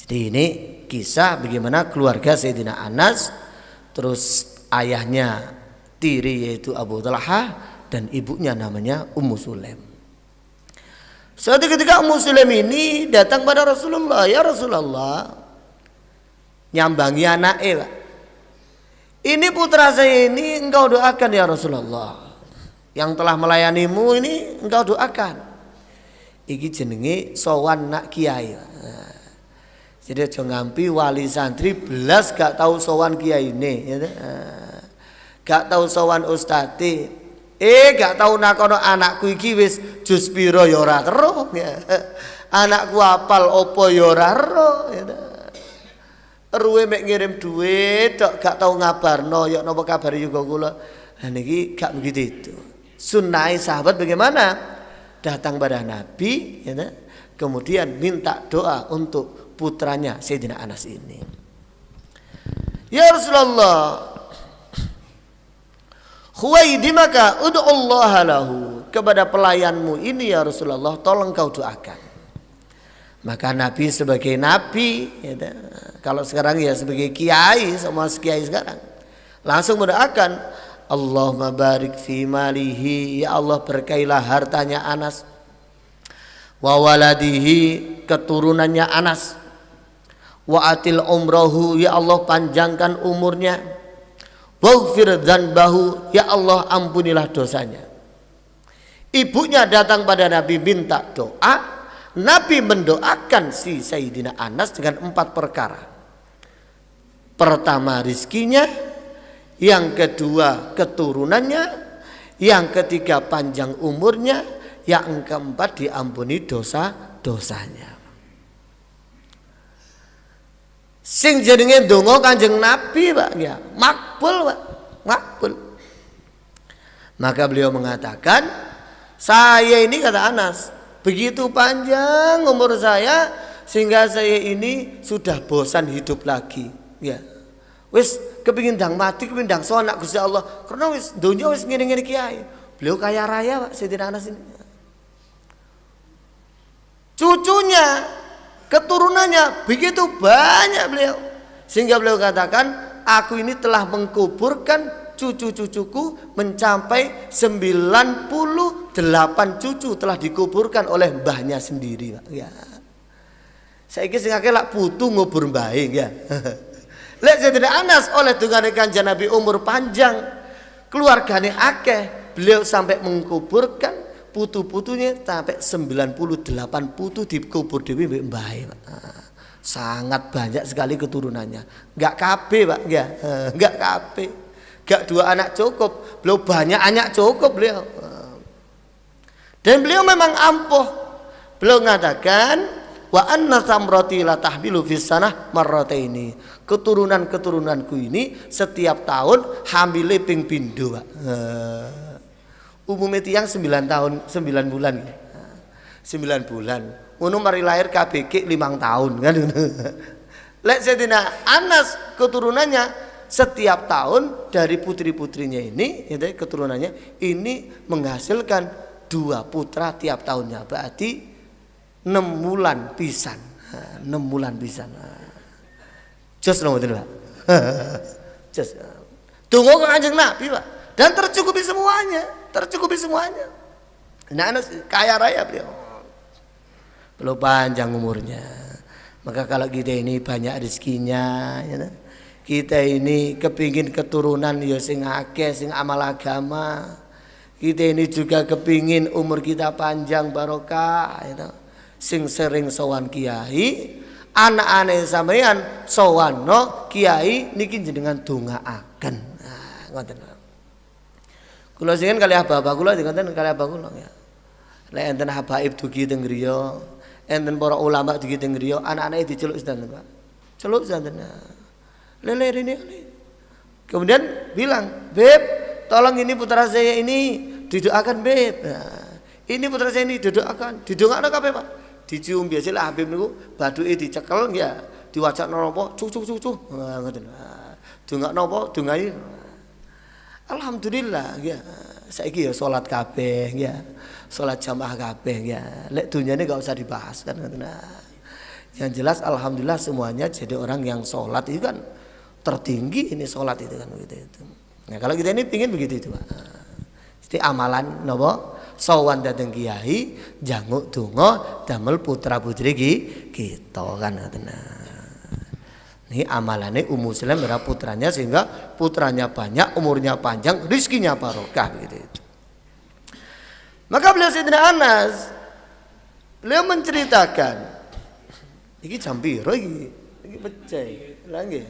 Jadi ini kisah bagaimana keluarga Sayyidina Anas, terus ayahnya tiri yaitu Abu Talha dan ibunya namanya Ummu Sulaim. Suatu ketika Ummu Sulaim ini datang pada Rasulullah, ya Rasulullah, nyambangi anaknya Pak. Ini putra saya ini engkau doakan ya Rasulullah, yang telah melayanimu ini engkau doakan. Iki jenenge sowan nak kiai. Jadi aja ngampi wali santri belas gak tahu sowan kiai ini, ya, gak tahu sowan ustadi, gak tahu nakono anakku iki wis jus piro ya ora ero, ya. Anakku apal opo ya ora ero, ya. Ruwe mek ngirim duit, gak tahu ngabarno, ya napa kabar juga kula. Nah niki gak begitu itu. Sunnah sahabat bagaimana? Datang pada Nabi, ya, kemudian minta doa untuk putranya Sayyidina Anas ini. Ya Rasulullah, khuwaidimaka ud'ullaha lahu, kepada pelayanmu ini ya Rasulullah tolong kau doakan. Maka Nabi sebagai Nabi ya, kalau sekarang ya sebagai kiai, semua kiai sekarang langsung mendoakan, Allahumma barik fi malihi, ya Allah berkailah hartanya Anas, wa waladihi, keturunannya Anas, wa atil umrohu, ya Allah panjangkan umurnya, waghfir dzanbahu, ya Allah ampunilah dosanya. Ibunya datang pada Nabi minta doa. Nabi mendoakan si Sayyidina Anas dengan 4 perkara. Pertama rizkinya, yang kedua keturunannya, yang ketiga panjang umurnya, yang keempat diampuni dosa-dosanya. Sing jenenge donga Kanjeng Nabi Pak ya, makbul Pak, makbul. Maka beliau mengatakan, saya ini kata Anas, begitu panjang umur saya sehingga saya ini sudah bosan hidup lagi. Ya. Wis kepingin ndang mati, kepingin ndang sowan Gusti Allah. Karena wis donya wis ngene-ngene kiai. Beliau kaya raya Pak Sayyidina Anas ini. Cucunya, keturunannya begitu banyak beliau, sehingga beliau katakan, aku ini telah mengkuburkan cucu-cucuku mencapai 98 cucu telah dikuburkan oleh mbahnya sendiri Pak. Ya. Saiki sing akeh lak putu ngubur mbahe ya. Lek Sayyidina Anas oleh dungane Kanjeng Nabi umur panjang, keluargane akeh, beliau sampai mengkuburkan putu-putunya sampai 98 putu dikubur dhewe mbek mbahe, Pak. Sangat banyak sekali keturunannya. Enggak kabeh, Pak, ya. Enggak kabeh. Enggak 2 anak cukup, beliau banyak anak cukup beliau. Dan beliau memang ampuh. Beliau mengatakan wa anna tamrati la tahbilu fis sanah marrataini. Keturunan-keturunanku ini setiap tahun hamile ping pindho, Pak. Umumnya tiang 9 tahun 9 bulan. 9 bulan. Ngono mari lahir KBG 5 tahun kan. Lek Sayyidina Anas keturunannya setiap tahun dari putri-putrinya ini, ya, keturunannya ini menghasilkan 2 putra tiap tahunnya. Berarti 6 bulan pisan. 6 bulan pisan. Jos nomor 2. Jos. Tunggu ke Kanjeng Nabi, Pak. Dan tercukupi semuanya. Nah, Anas kaya raya beliau. Belum panjang umurnya. Maka kalau kita ini banyak rezekinya, ya, kita ini kepingin keturunan ya sing akeh, sing amal agama. Kita ini juga kepingin umur kita panjang barokah, ya, sing sering sowan kiai, anak-anak sampeyan sowanno kiai niki jenengan dongaaken. Nah, ngoten. Kula singen kalih bapak kula dinten kalih bapak kula ya. Lek enten habaib dugi teng griya, enten para ulama dugi teng griya, anak-anake diceluk sedanten, Pak. Celuk sedanten. Lele ini. Kemudian bilang, "Beb, tolong ini putra saya ini didoakan, Beb." Nah, ini putra saya ini didoakan. Didongakno kabeh, Pak. Dicium biasalah Habib niku baduke dicekel ya, diwacakno napa cucu. Nah, ngoten. Dongakno apa? Dongai. Alhamdulillah ya. Saiki ya salat kabeh ya. Salat jamaah kabeh ya. Lek dunyane enggak usah dibahas kan. Nah, yang jelas alhamdulillah semuanya jadi orang yang salat itu kan tertinggi ini salat itu kan begitu itu. Nah, kalau kita ini pingin begitu itu, Pak. Jadi amalan napa? Sawan dateng kiai, janguk donga damel putra-putri kita kan ngoten. Ini amalannya Ummu Sulaim adalah putranya sehingga putranya banyak, umurnya panjang, rizkinya barokah begitu itu. Maka beliau Sayyidina Anas beliau menceritakan iki jam piro iki pecah lha nggih.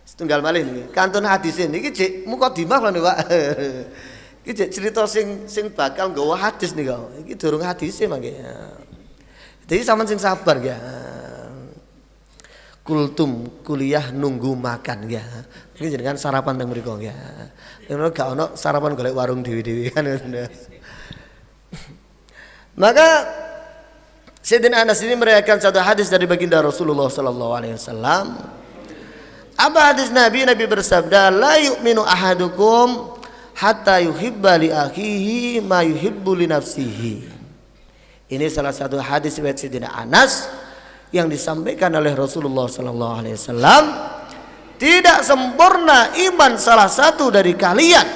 Setunggal malih niki. Kantun hadis niki cek mukadimah lho, Pak. Iki cek cerita sing bakal nggawa hadis nika. Iki durung hadise mangke. Jadi sampean sing sabar ya. Kultum kuliah nunggu makan ya. Ini jenengan sarapan teng mriku ya. Yen gak ono sarapan golek warung dewi-dewi kan. Maka Sayyidina Anas ini meriwayatkan satu hadis dari baginda Rasulullah sallallahu alaihi wasallam. Apa hadis Nabi bersabda, "La yu'minu ahadukum hatta yuhibba li akhihi ma yuhibbu li nafsihi." Ini salah satu hadis riwayat Sayyidina Anas yang disampaikan oleh Rasulullah sallallahu alaihi wasallam. Tidak sempurna iman salah satu dari kalian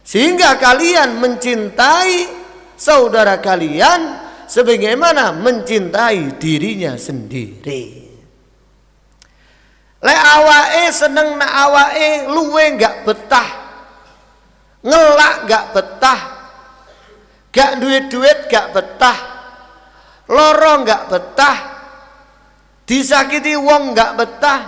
sehingga kalian mencintai saudara kalian sebagaimana mencintai dirinya sendiri. Lek awake seneng nak awake luwe gak betah, ngelak gak betah, gak duit-duit gak betah, loro gak betah, disakiti wong gak betah,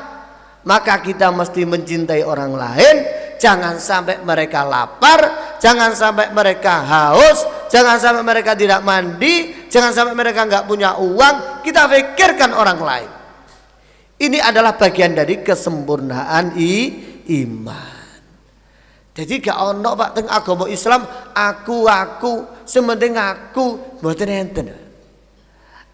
maka kita mesti mencintai orang lain. Jangan sampai mereka lapar, jangan sampai mereka haus, jangan sampai mereka tidak mandi, jangan sampai mereka nggak punya uang. Kita pikirkan orang lain. Ini adalah bagian dari kesempurnaan iman. Jadi gak ono, Pak, teng agama Islam aku sementing aku mboten enten.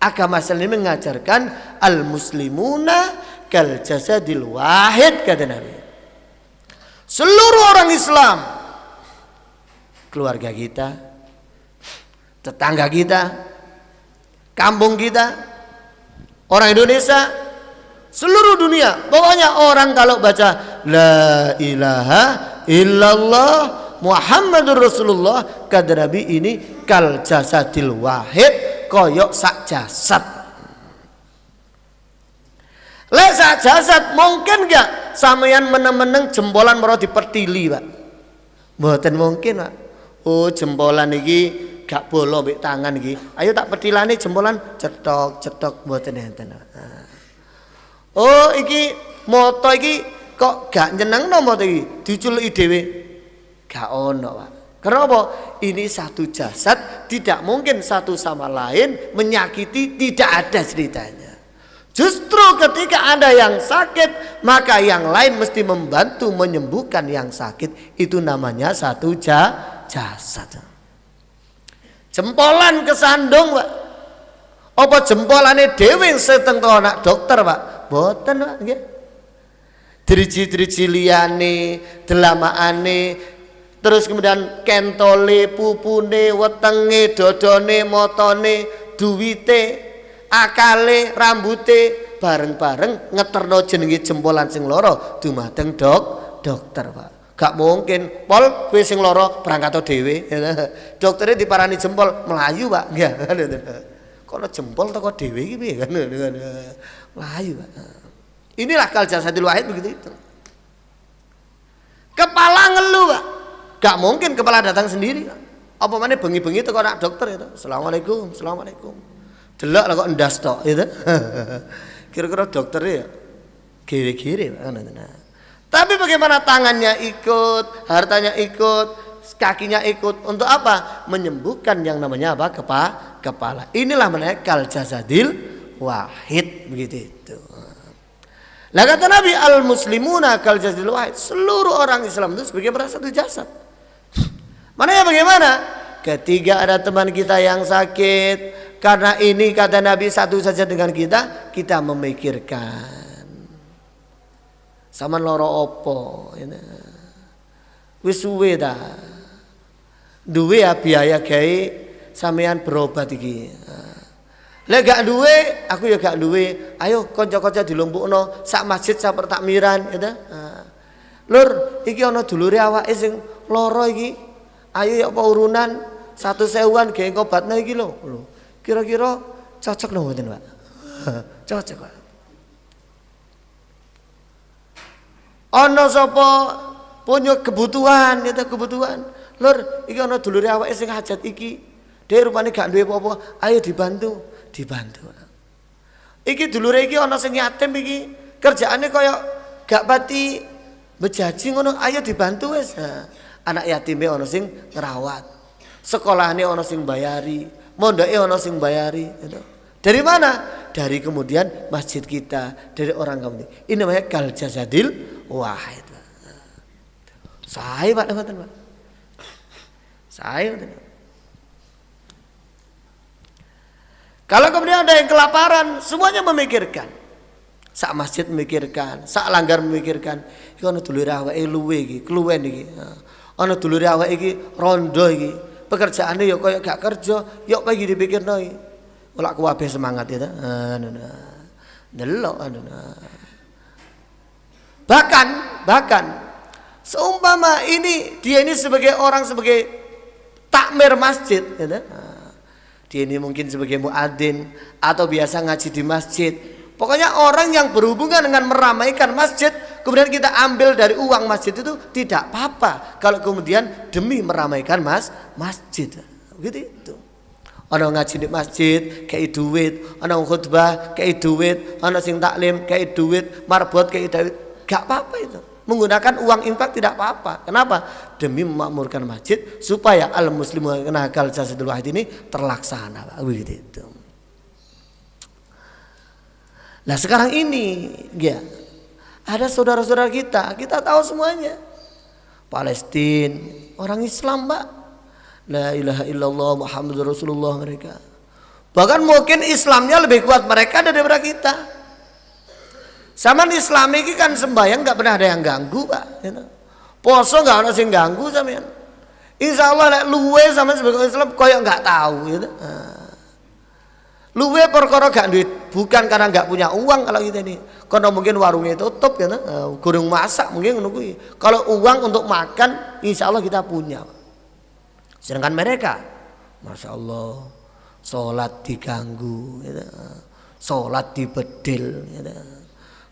Agama Islam ini mengajarkan al muslimuna kal jasadil wahid kata Nabi. Seluruh orang Islam, keluarga kita, tetangga kita, kampung kita, orang Indonesia, seluruh dunia. Pokoknya orang kalau baca la ilaha illallah Muhammadur Rasulullah kata Nabi ini kal jasadil wahid, koyok sak jasad. Lek sak jasad mungkin gak sampeyan meneng-meneng jempolan moro dipertili, Pak? Mboten mungkin, Pak. Oh, jempolan iki gak bolo mbek tangan iki. Ayo tak petilane jempolan cetok mboten enten. Oh, iki moto iki kok gak nyenengno moto iki, diculuki dhewe. Gak ono, Pak. Kenapa? Ini satu jasad, tidak mungkin satu sama lain menyakiti, tidak ada ceritanya. Justru ketika ada yang sakit, maka yang lain mesti membantu menyembuhkan yang sakit. Itu namanya satu jasad. Jempolan kesandung, Pak. Apa jempolane dhewe seteng to anak dokter, Pak? Boten, Pak, nggih. Driji-driji liyane, delamaane, terus kemudian kentole, pupune, wetenge, dodone, motone, duwite, akale, rambute bareng-bareng ngeterno jenenge jempolan sing loro dumateng dokter, Pak. Gak mungkin, pol kowe sing loro berangkat dhewe. Doktere diparani jempol melayu, Pak. Nggih. Kono jempol teko dhewe iki piye kan. Melayu, Pak. Inilah kal jasadil wahid begitu itu. Kepala ngeluh, Pak. Gak mungkin kepala datang sendiri. Apa mana bengi-bengi teko nak dokter itu. Assalamualaikum. Delok lah kok endas tok itu. Kira-kira dokternya ya kiri-kiri. Tapi bagaimana tangannya ikut, hartanya ikut, kakinya ikut untuk apa? Menyembuhkan yang namanya apa? Kepala. Inilah namanya kal jasadil wahid begitu itu. Lah kata Nabi al muslimuna kal jasadil wahid. Seluruh orang Islam itu sebagai satu jasad. Mana ya bagaimana? Ketika ada teman kita yang sakit, karena ini kata Nabi satu saja dengan kita memikirkan. Sama loro opo, wis suwe ta. Duwe ya biaya gawe sampean berobat iki. Lek gak duwe, aku ya gak duwe. Ayo kanca-kanca dilumpukno sak masjid sak pertakmiran, gitu. Lur, iki ana dulure awake sing lara iki. Ayo ya apa urunan 1.000-an gawe ngobatno iki lho. Kira-kira cocok lho mboten, Pak? Cocok, Pak. Ana sapa punya kebutuhan, gitu kebutuhan. Lur, iki ana dulure awake sing hajat iki. Dhewe rupane gak duwe apa-apa, ayo dibantu. Iki dulure iki ana sing yatim iki, kerjaane kaya gak pati bejaji ngono, ayo dibantu wis. Anak yatime ana sing ngrawat. Sekolahane ana sing bayari, mondoke ana sing bayari, gitu. Dari mana? Dari kemudian masjid kita, dari orang kamu. Ini namanya kal jasadil wahid. Saya Pak, Pak. Saya. Kalau kemudian ada yang kelaparan, semuanya memikirkan. Sak masjid memikirkan, sak langgar memikirkan. Iki ana dulure awake luwe iki, kluwen iki. Ana dulure awake iki rondo iki. Pekerjaane ya kaya gak kerja, ya apa iki dipikirno iki. Ora kuwabe semangat ya ta. Delok Bahkan seumpama dia ini sebagai orang sebagai takmir masjid, ya ta. Dia ini mungkin sebagai muadzin atau biasa ngaji di masjid. Pokoknya orang yang berhubungan dengan meramaikan masjid, kemudian kita ambil dari uang masjid itu tidak apa-apa. Kalau kemudian demi meramaikan masjid, begitu itu. Ana ngaji di masjid, kayak duit. Ana khutbah, kayak duit. Ana sing taklim, kayak duit. Marbot, kayak duit. Gak apa-apa itu. Menggunakan uang infak tidak apa-apa. Kenapa? Demi memakmurkan masjid supaya al-muslimu kal jasadil wahid ini terlaksana, Pak. Begitu itu. Nah sekarang ini, ya, ada saudara-saudara kita tahu semuanya. Palestina, orang Islam, Pak. La ilaha illallah Muhammadur Rasulullah mereka. Bahkan mungkin Islamnya lebih kuat mereka daripada kita. Zaman Islam ini kan sembahyang nggak pernah ada yang ganggu, Pak. Poso nggak ada yang ganggu sampean. Insya Allah lek luwe sama sebagai Islam koyok nggak tahu, gitu. Luwe perkara gak duit, bukan karena nggak punya uang kalau kita ini. Karena mungkin warungnya tutup, gitu. Gurung masak mungkin menunggu. Kalau uang untuk makan, insya Allah kita punya. Sedangkan mereka, masya Allah, sholat diganggu, gitu. Sholat dibedil, gitu.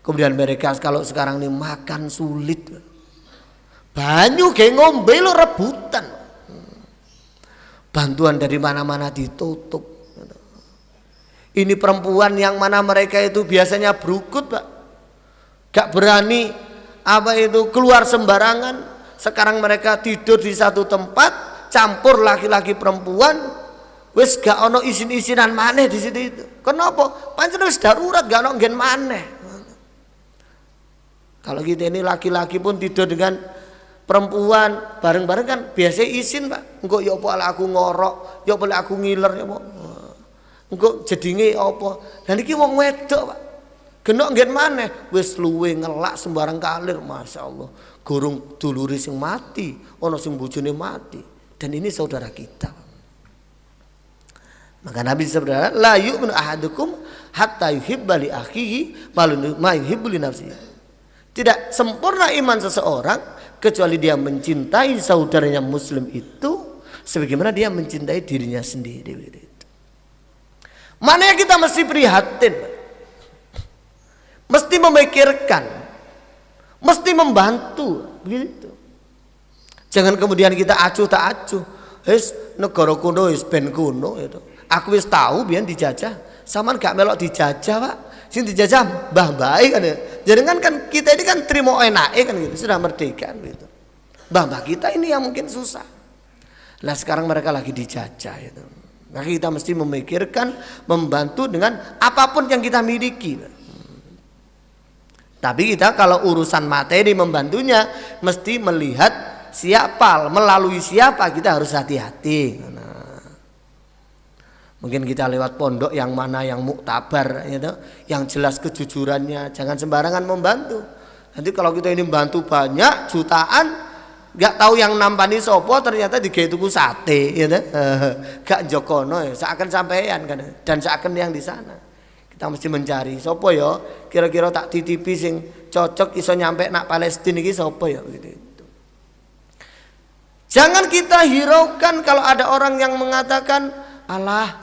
Kemudian mereka kalau sekarang ini makan sulit. Banyu kayak ngombe lo rebutan. Bantuan dari mana-mana ditutup. Ini perempuan yang mana mereka itu biasanya berukut, Pak. Gak berani keluar sembarangan. Sekarang mereka tidur di satu tempat, campur laki-laki perempuan. Wis gak ono isin-isinan maneh di situ itu. Kenapa? Pancen wis darurat gak ono nggen maneh. Kalau kita ini laki-laki pun tidur dengan perempuan bareng-bareng kan biasa izin, Pak. Engko ya apa aku ngorok, ya apa aku ngiler ya apa. Engko jedinge apa. Dan iki wong wedok, Pak. Genok nggen maneh wis luwe ngelak sembarang kalir, masyaallah. Gurung dulure sing mati, ana sing bojone mati. Dan ini saudara kita. Maka Nabi sabda, la yu'minu ahadukum hatta yuhibba li akhihi ma yuhibbu li nafsihi. Tidak sempurna iman seseorang kecuali dia mencintai saudaranya muslim itu sebagaimana dia mencintai dirinya sendiri. Mana yang kita mesti prihatin, mesti memikirkan, mesti membantu, begitu. Jangan kemudian kita acuh tak acuh. Negara kuno ben kuno itu. Aku wis tahu biyen dijajah, sampean gak melok dijajah, Pak. Sing dijajah mbah-mbah kan ya. Jadi kan kita ini kan terima enake kan gitu, sudah merdeka gitu. Mbah-mbah kita ini yang mungkin susah. Nah sekarang mereka lagi dijajah itu. Maka kita mesti memikirkan, membantu dengan apapun yang kita miliki. Tapi kita kalau urusan materi membantunya mesti melihat siapa, melalui siapa kita harus hati-hati. Mungkin kita lewat pondok yang mana yang muktabar gitu, yang jelas kejujurannya, jangan sembarangan membantu. Nanti kalau kita ini membantu banyak jutaan, gak tahu yang nampani sopo ternyata digawe tuku sate gitu. Gak jokono ya, seakan sampean kan dan seakan yang di sana. Kita mesti mencari sopo ya, kira-kira tak titipi sing cocok iso nyampe nak Palestina iki sopo ya gitu. Jangan kita hiraukan kalau ada orang yang mengatakan, alah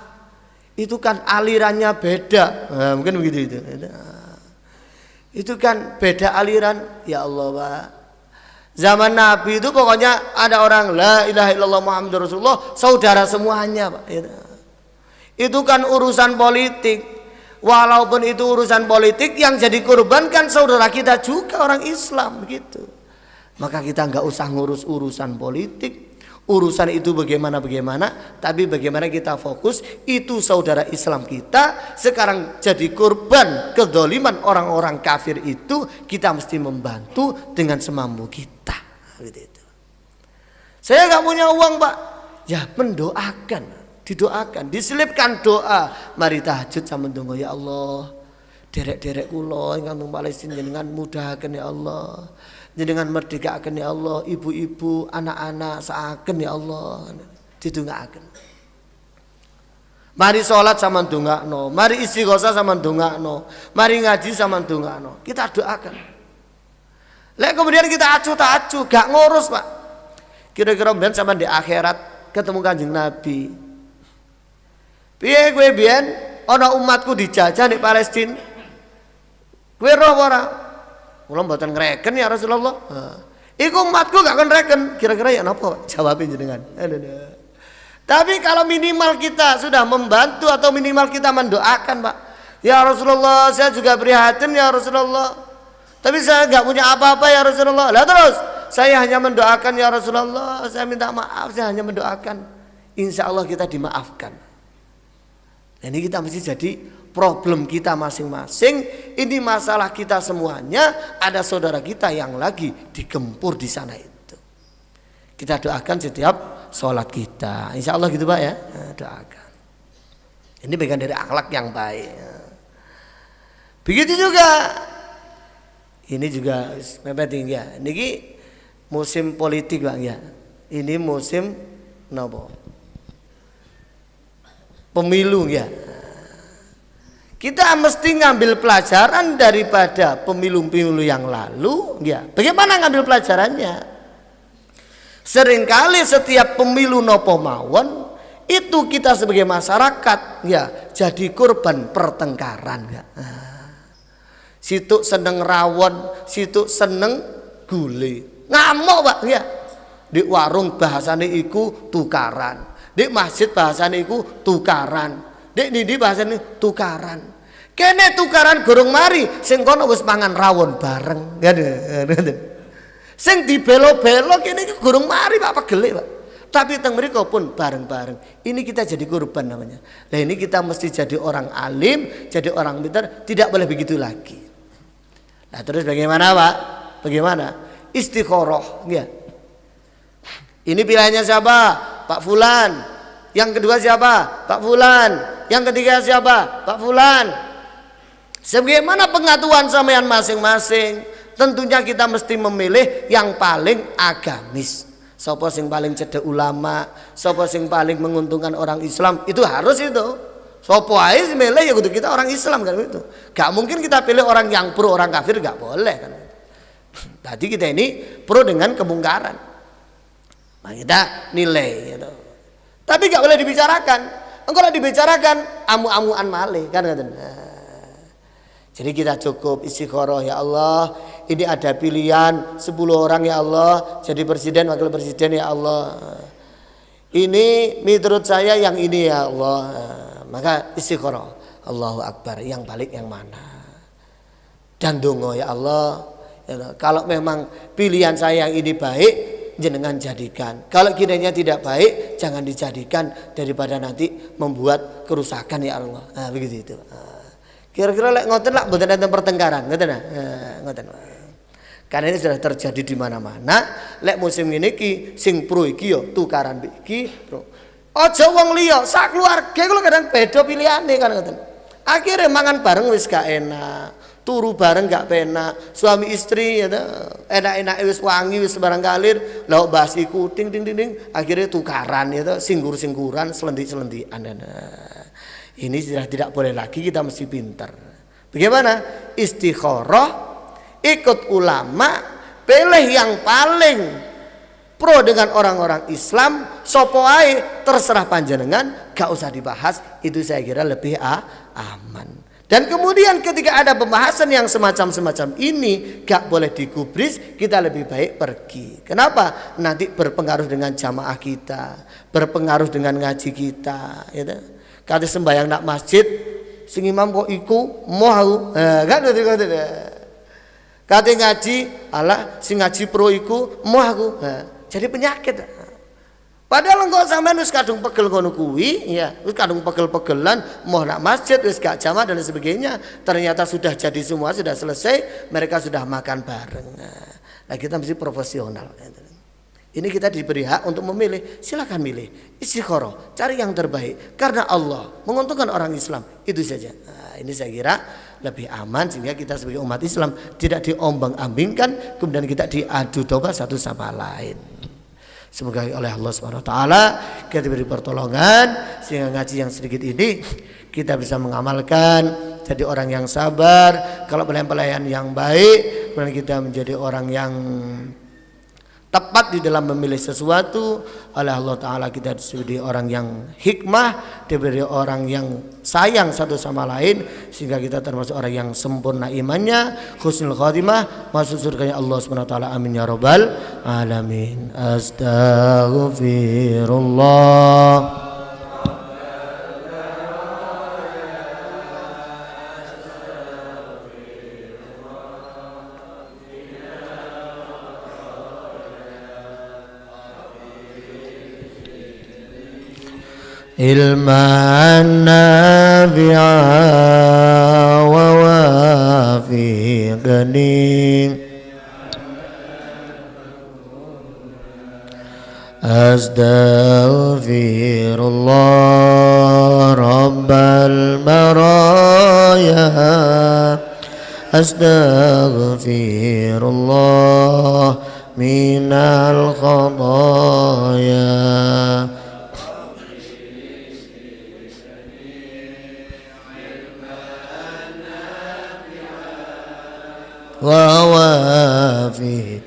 itu kan alirannya beda, nah, mungkin begitu itu. Itu kan beda aliran, ya Allah, Pak. Zaman Nabi itu pokoknya ada orang la ilaha illallah Muhammadur Rasulullah, saudara semuanya, Pak. Itu kan urusan politik. Walaupun itu urusan politik, yang jadi korban kan saudara kita juga orang Islam, begitu. Maka kita nggak usah ngurus urusan politik. Urusan itu bagaimana, tapi bagaimana kita fokus itu saudara Islam kita sekarang jadi korban kedoliman orang-orang kafir itu, kita mesti membantu dengan semampu kita. Gitu. Saya nggak punya uang, Pak, ya mendoakan, didoakan, diselipkan doa. Mari tahajud sama dongo, ya Allah, derek-derek kula ingkang Palestina dengan mudahkan ya Allah. Jenengan merdekakan ya Allah, ibu-ibu, anak-anak saaken ya Allah, didongaaken. Mari sholat sama ndongakno, mari istighosah sama ndongakno, mari ngaji sama ndongakno. Kita doakan. Lek kemudian kita acuh tak acuh, gak ngurus, Pak. Kira-kira ben sampean di akhirat ketemu Kanjeng Nabi. Piye kowe biyen ana umatku dijajah di Palestina? Kowe roh ora? Kula mboten ngreken ya Rasulullah. Iku umatku gak kon reken. Kira-kira ya napa? Jawabin jenengan. Tapi kalau minimal kita sudah membantu atau minimal kita mendoakan, Pak. Ya Rasulullah, saya juga prihatin ya Rasulullah. Tapi saya gak punya apa-apa ya Rasulullah. Lah terus, saya hanya mendoakan ya Rasulullah. Saya minta maaf, saya hanya mendoakan. Insya Allah kita dimaafkan. Ini kita mesti jadi problem kita masing-masing. Ini masalah kita semuanya. Ada saudara kita yang lagi digempur di sana itu. Kita doakan setiap sholat kita. Insya Allah gitu, Pak ya. Doakan. Ini bagian dari akhlak yang baik. Begitu juga. Ini juga mepet tinggi ya. Ini musim politik, Pak ya. Ini musim napa? Pemilu ya. Kita mesti ngambil pelajaran daripada pemilu-pemilu yang lalu, ya. Bagaimana ngambil pelajarannya? Seringkali setiap pemilu nopo mawon itu kita sebagai masyarakat, ya, jadi korban pertengkaran, ya. situ seneng rawon, situ seneng gule. Ngamuk Pak ya. Di warung bahasane iku tukaran. Di masjid bahasane iku tukaran. Di bahasane tukaran. Kene tukaran gorong mari sing kono wis mangan rawon bareng. Sing dibelo-belo kene iki gorong mari Pak pegele Pak. Tapi teng mriko pun bareng-bareng. Ini kita jadi korban namanya. Nah ini kita mesti jadi orang alim, jadi orang pintar, tidak boleh begitu lagi. Nah terus bagaimana Pak? Bagaimana? Istikharah ya. Ini pilihannya siapa? Pak Fulan. Yang kedua siapa? Pak Fulan. Yang ketiga siapa? Pak Fulan. Sebagaimana pengetahuan sampean masing-masing, tentunya kita mesti memilih yang paling agamis. Sapa sing paling cedek ulama, sapa sing paling menguntungkan orang Islam, itu harus itu. Sapa ae milih ya kudu kita orang Islam kan itu. Gak mungkin kita pilih orang yang pro orang kafir, gak boleh kan. Tadi kita ini pro dengan kemungkaran. Nah, kita nilai gitu. Tapi gak boleh dibicarakan. Engko lah dibicarakan amu-amuan malih kan ngoten. Jadi kita cukup istikharah ya Allah. Ini ada pilihan 10 orang ya Allah jadi presiden wakil presiden ya Allah. Ini menurut saya yang ini ya Allah. Maka istikharah. Allahu Akbar, yang balik yang mana? Dan dongo ya Allah. Kalau memang pilihan saya yang ini baik, jenengan jadikan. Kalau kiranya tidak baik, jangan dijadikan daripada nanti membuat kerusakan ya Allah. Nah, begitu itu. Kira-kira lek ngoten lak mboten enten pertengkaran, ngoten nah. Ngoten. Karena ini sudah terjadi di mana-mana. Lek musim ini ki sing pro iki yo tukaran iki, Bro. Aja wong liya, sak keluarga kuwi kadang beda pilihane kan ngoten. Akhirnya mangan bareng wis gak enak. Turu bareng gak penak. Suami istri ya enak-enak wis wangi wis barang kalir, lauk basi kuting ting ting ting, akhirnya tukaran ya singgur-singguran, selentik-selentikan. Ini sudah tidak boleh lagi, kita mesti pintar. Bagaimana? Istikharah, ikut ulama, pilih yang paling pro dengan orang-orang Islam, sopo ae terserah panjenengan, gak usah dibahas, itu saya kira lebih aman. Dan kemudian ketika ada pembahasan yang semacam ini gak boleh digubris, kita lebih baik pergi. Kenapa? Nanti berpengaruh dengan jamaah kita, berpengaruh dengan ngaji kita, gitu. Kata sembahyang nak masjid, sing imam kok iku mau, kan ngoten. Kata ngaji, alah sing ngaji pro iku mau aku. Jadi penyakit. Padahal engko sampean wis kadung pegel ngono kuwi, ya, wis kadung pegel-pegelan mau nak masjid wis gak jamaah dan sebagainya. Ternyata sudah jadi semua, sudah selesai, mereka sudah makan bareng. Nah, kita mesti profesional. Ini kita diberi hak untuk memilih, silakan milih, istikharah, cari yang terbaik karena Allah menguntungkan orang Islam, itu saja. Nah, ini saya kira lebih aman sehingga kita sebagai umat Islam tidak diombang-ambingkan, kemudian kita diadu domba satu sama lain. Semoga oleh Allah SWT kita diberi pertolongan sehingga ngaji yang sedikit ini kita bisa mengamalkan, jadi orang yang sabar, kalau pelayan yang baik, kemudian kita menjadi orang yang tepat di dalam memilih sesuatu. Oleh Allah Ta'ala kita diberi orang yang hikmah, diberi orang yang sayang satu sama lain, sehingga kita termasuk orang yang sempurna imannya, husnul khatimah, masuk surganya Allah SWT. Amin ya rabbal alamin. Astaghfirullah. ilman nafi'a wa wafiqni astaghfirullah rabbal baraya astaghfirullah minal khadaya wa wafiqni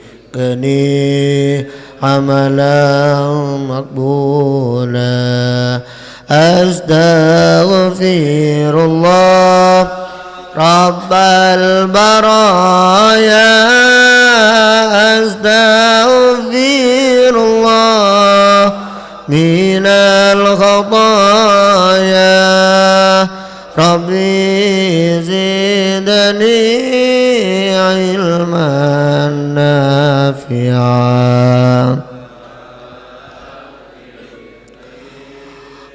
amalan maqbula astaghfirullah رب البرايا أستغفر الله من الخطايا ربي زدني علما نافعا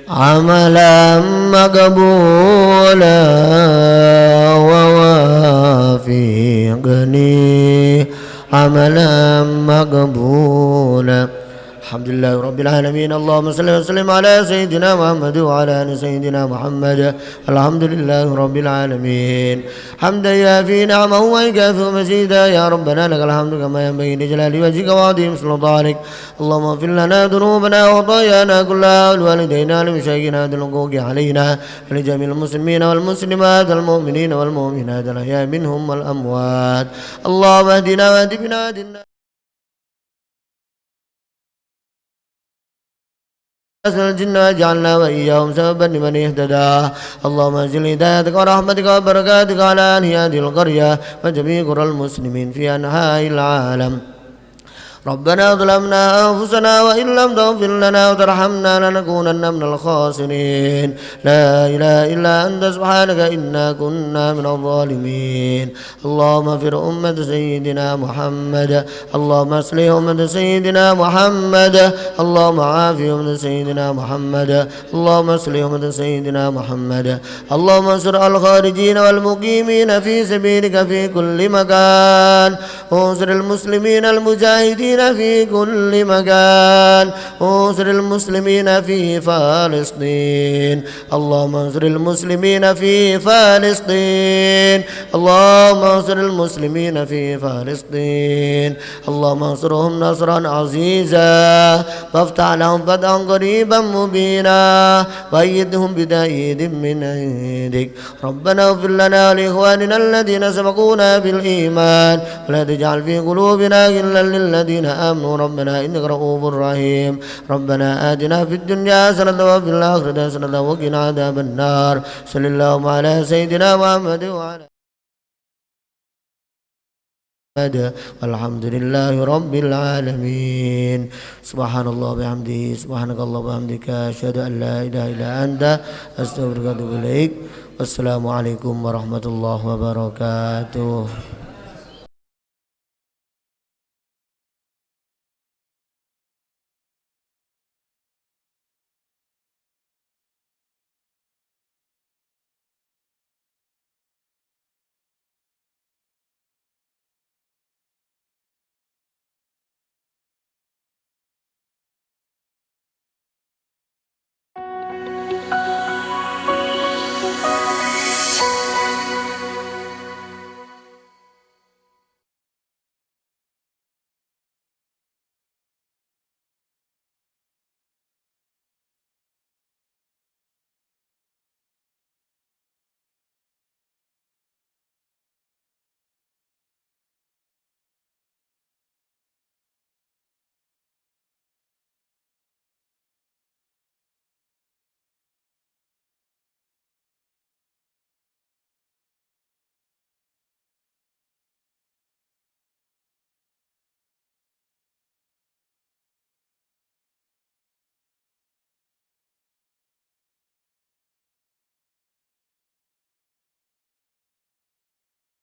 عملا مقبولا ووافقني عملا مقبولا. الحمد لله رب العالمين. اللهم صل وسلم على سيدنا محمد وعلى ال سيدنا محمد. الحمد لله رب العالمين حمدا يافي نعمه ويكافئ مزيدا. يا ربنا لك الحمد كما ينبغي لجلال وجهك وعظيم سلطانك. اللهم اغفر لنا ذنوبنا وخطايانا كلها ولوالدينا لمشايخنا الحقوق علينا ولجميع المسلمين والمسلمات والمؤمنين والمؤمنات الأحياء منهم والأموات. اللهم اهدنا واهد بنا الجن واجعلنا وإياهم سببا لمن اهتدى. اللهم انزل هدايتك ورحمتك وبركاتك على أهل هذه القرية وجميع قرى المسلمين في أنحاء العالم. ربنا ظلمنا أنفسنا وإن لم تغفر لنا وترحمنا لنكونن من الخاسرين. لا إله إلا أنت سبحانك إنا كنا من الظالمين. اللهم اغفر أمة سيدنا محمد. اللهم اصلح أمة سيدنا محمد. اللهم عاف أمة سيدنا محمد. اللهم اصلح أمة سيدنا محمد. اللهم انصر الخارجين والمقيمين في سبيلك في كل مكان. انصر المسلمين المجاهدين في كل مكان. انصر المسلمين في فلسطين. اللهم انصر المسلمين في فلسطين. اللهم انصر المسلمين في فلسطين. اللهم انصرهم نصرا عزيزا وافتح لهم فتحا قريبا مبينا وأيدهم بتأييد من عندك. ربنا اغفر لنا ولإخواننا الذين سبقونا بالإيمان ولا تجعل في قلوبنا غلا للذين آمنوا ربنا إنك رؤوف رحيم. ربنا آتنا في الدنيا حسنة وفي الآخرة حسنة وقنا عذاب النار. صلى الله على سيدنا محمد وعلى والحمد لله رب العالمين. سبحان الله بحمده سبحانك الله وبحمدك أشهد أن لا إله إلا أنت أستغفرك وأتوب إليك. والسلام عليكم ورحمة الله وبركاته.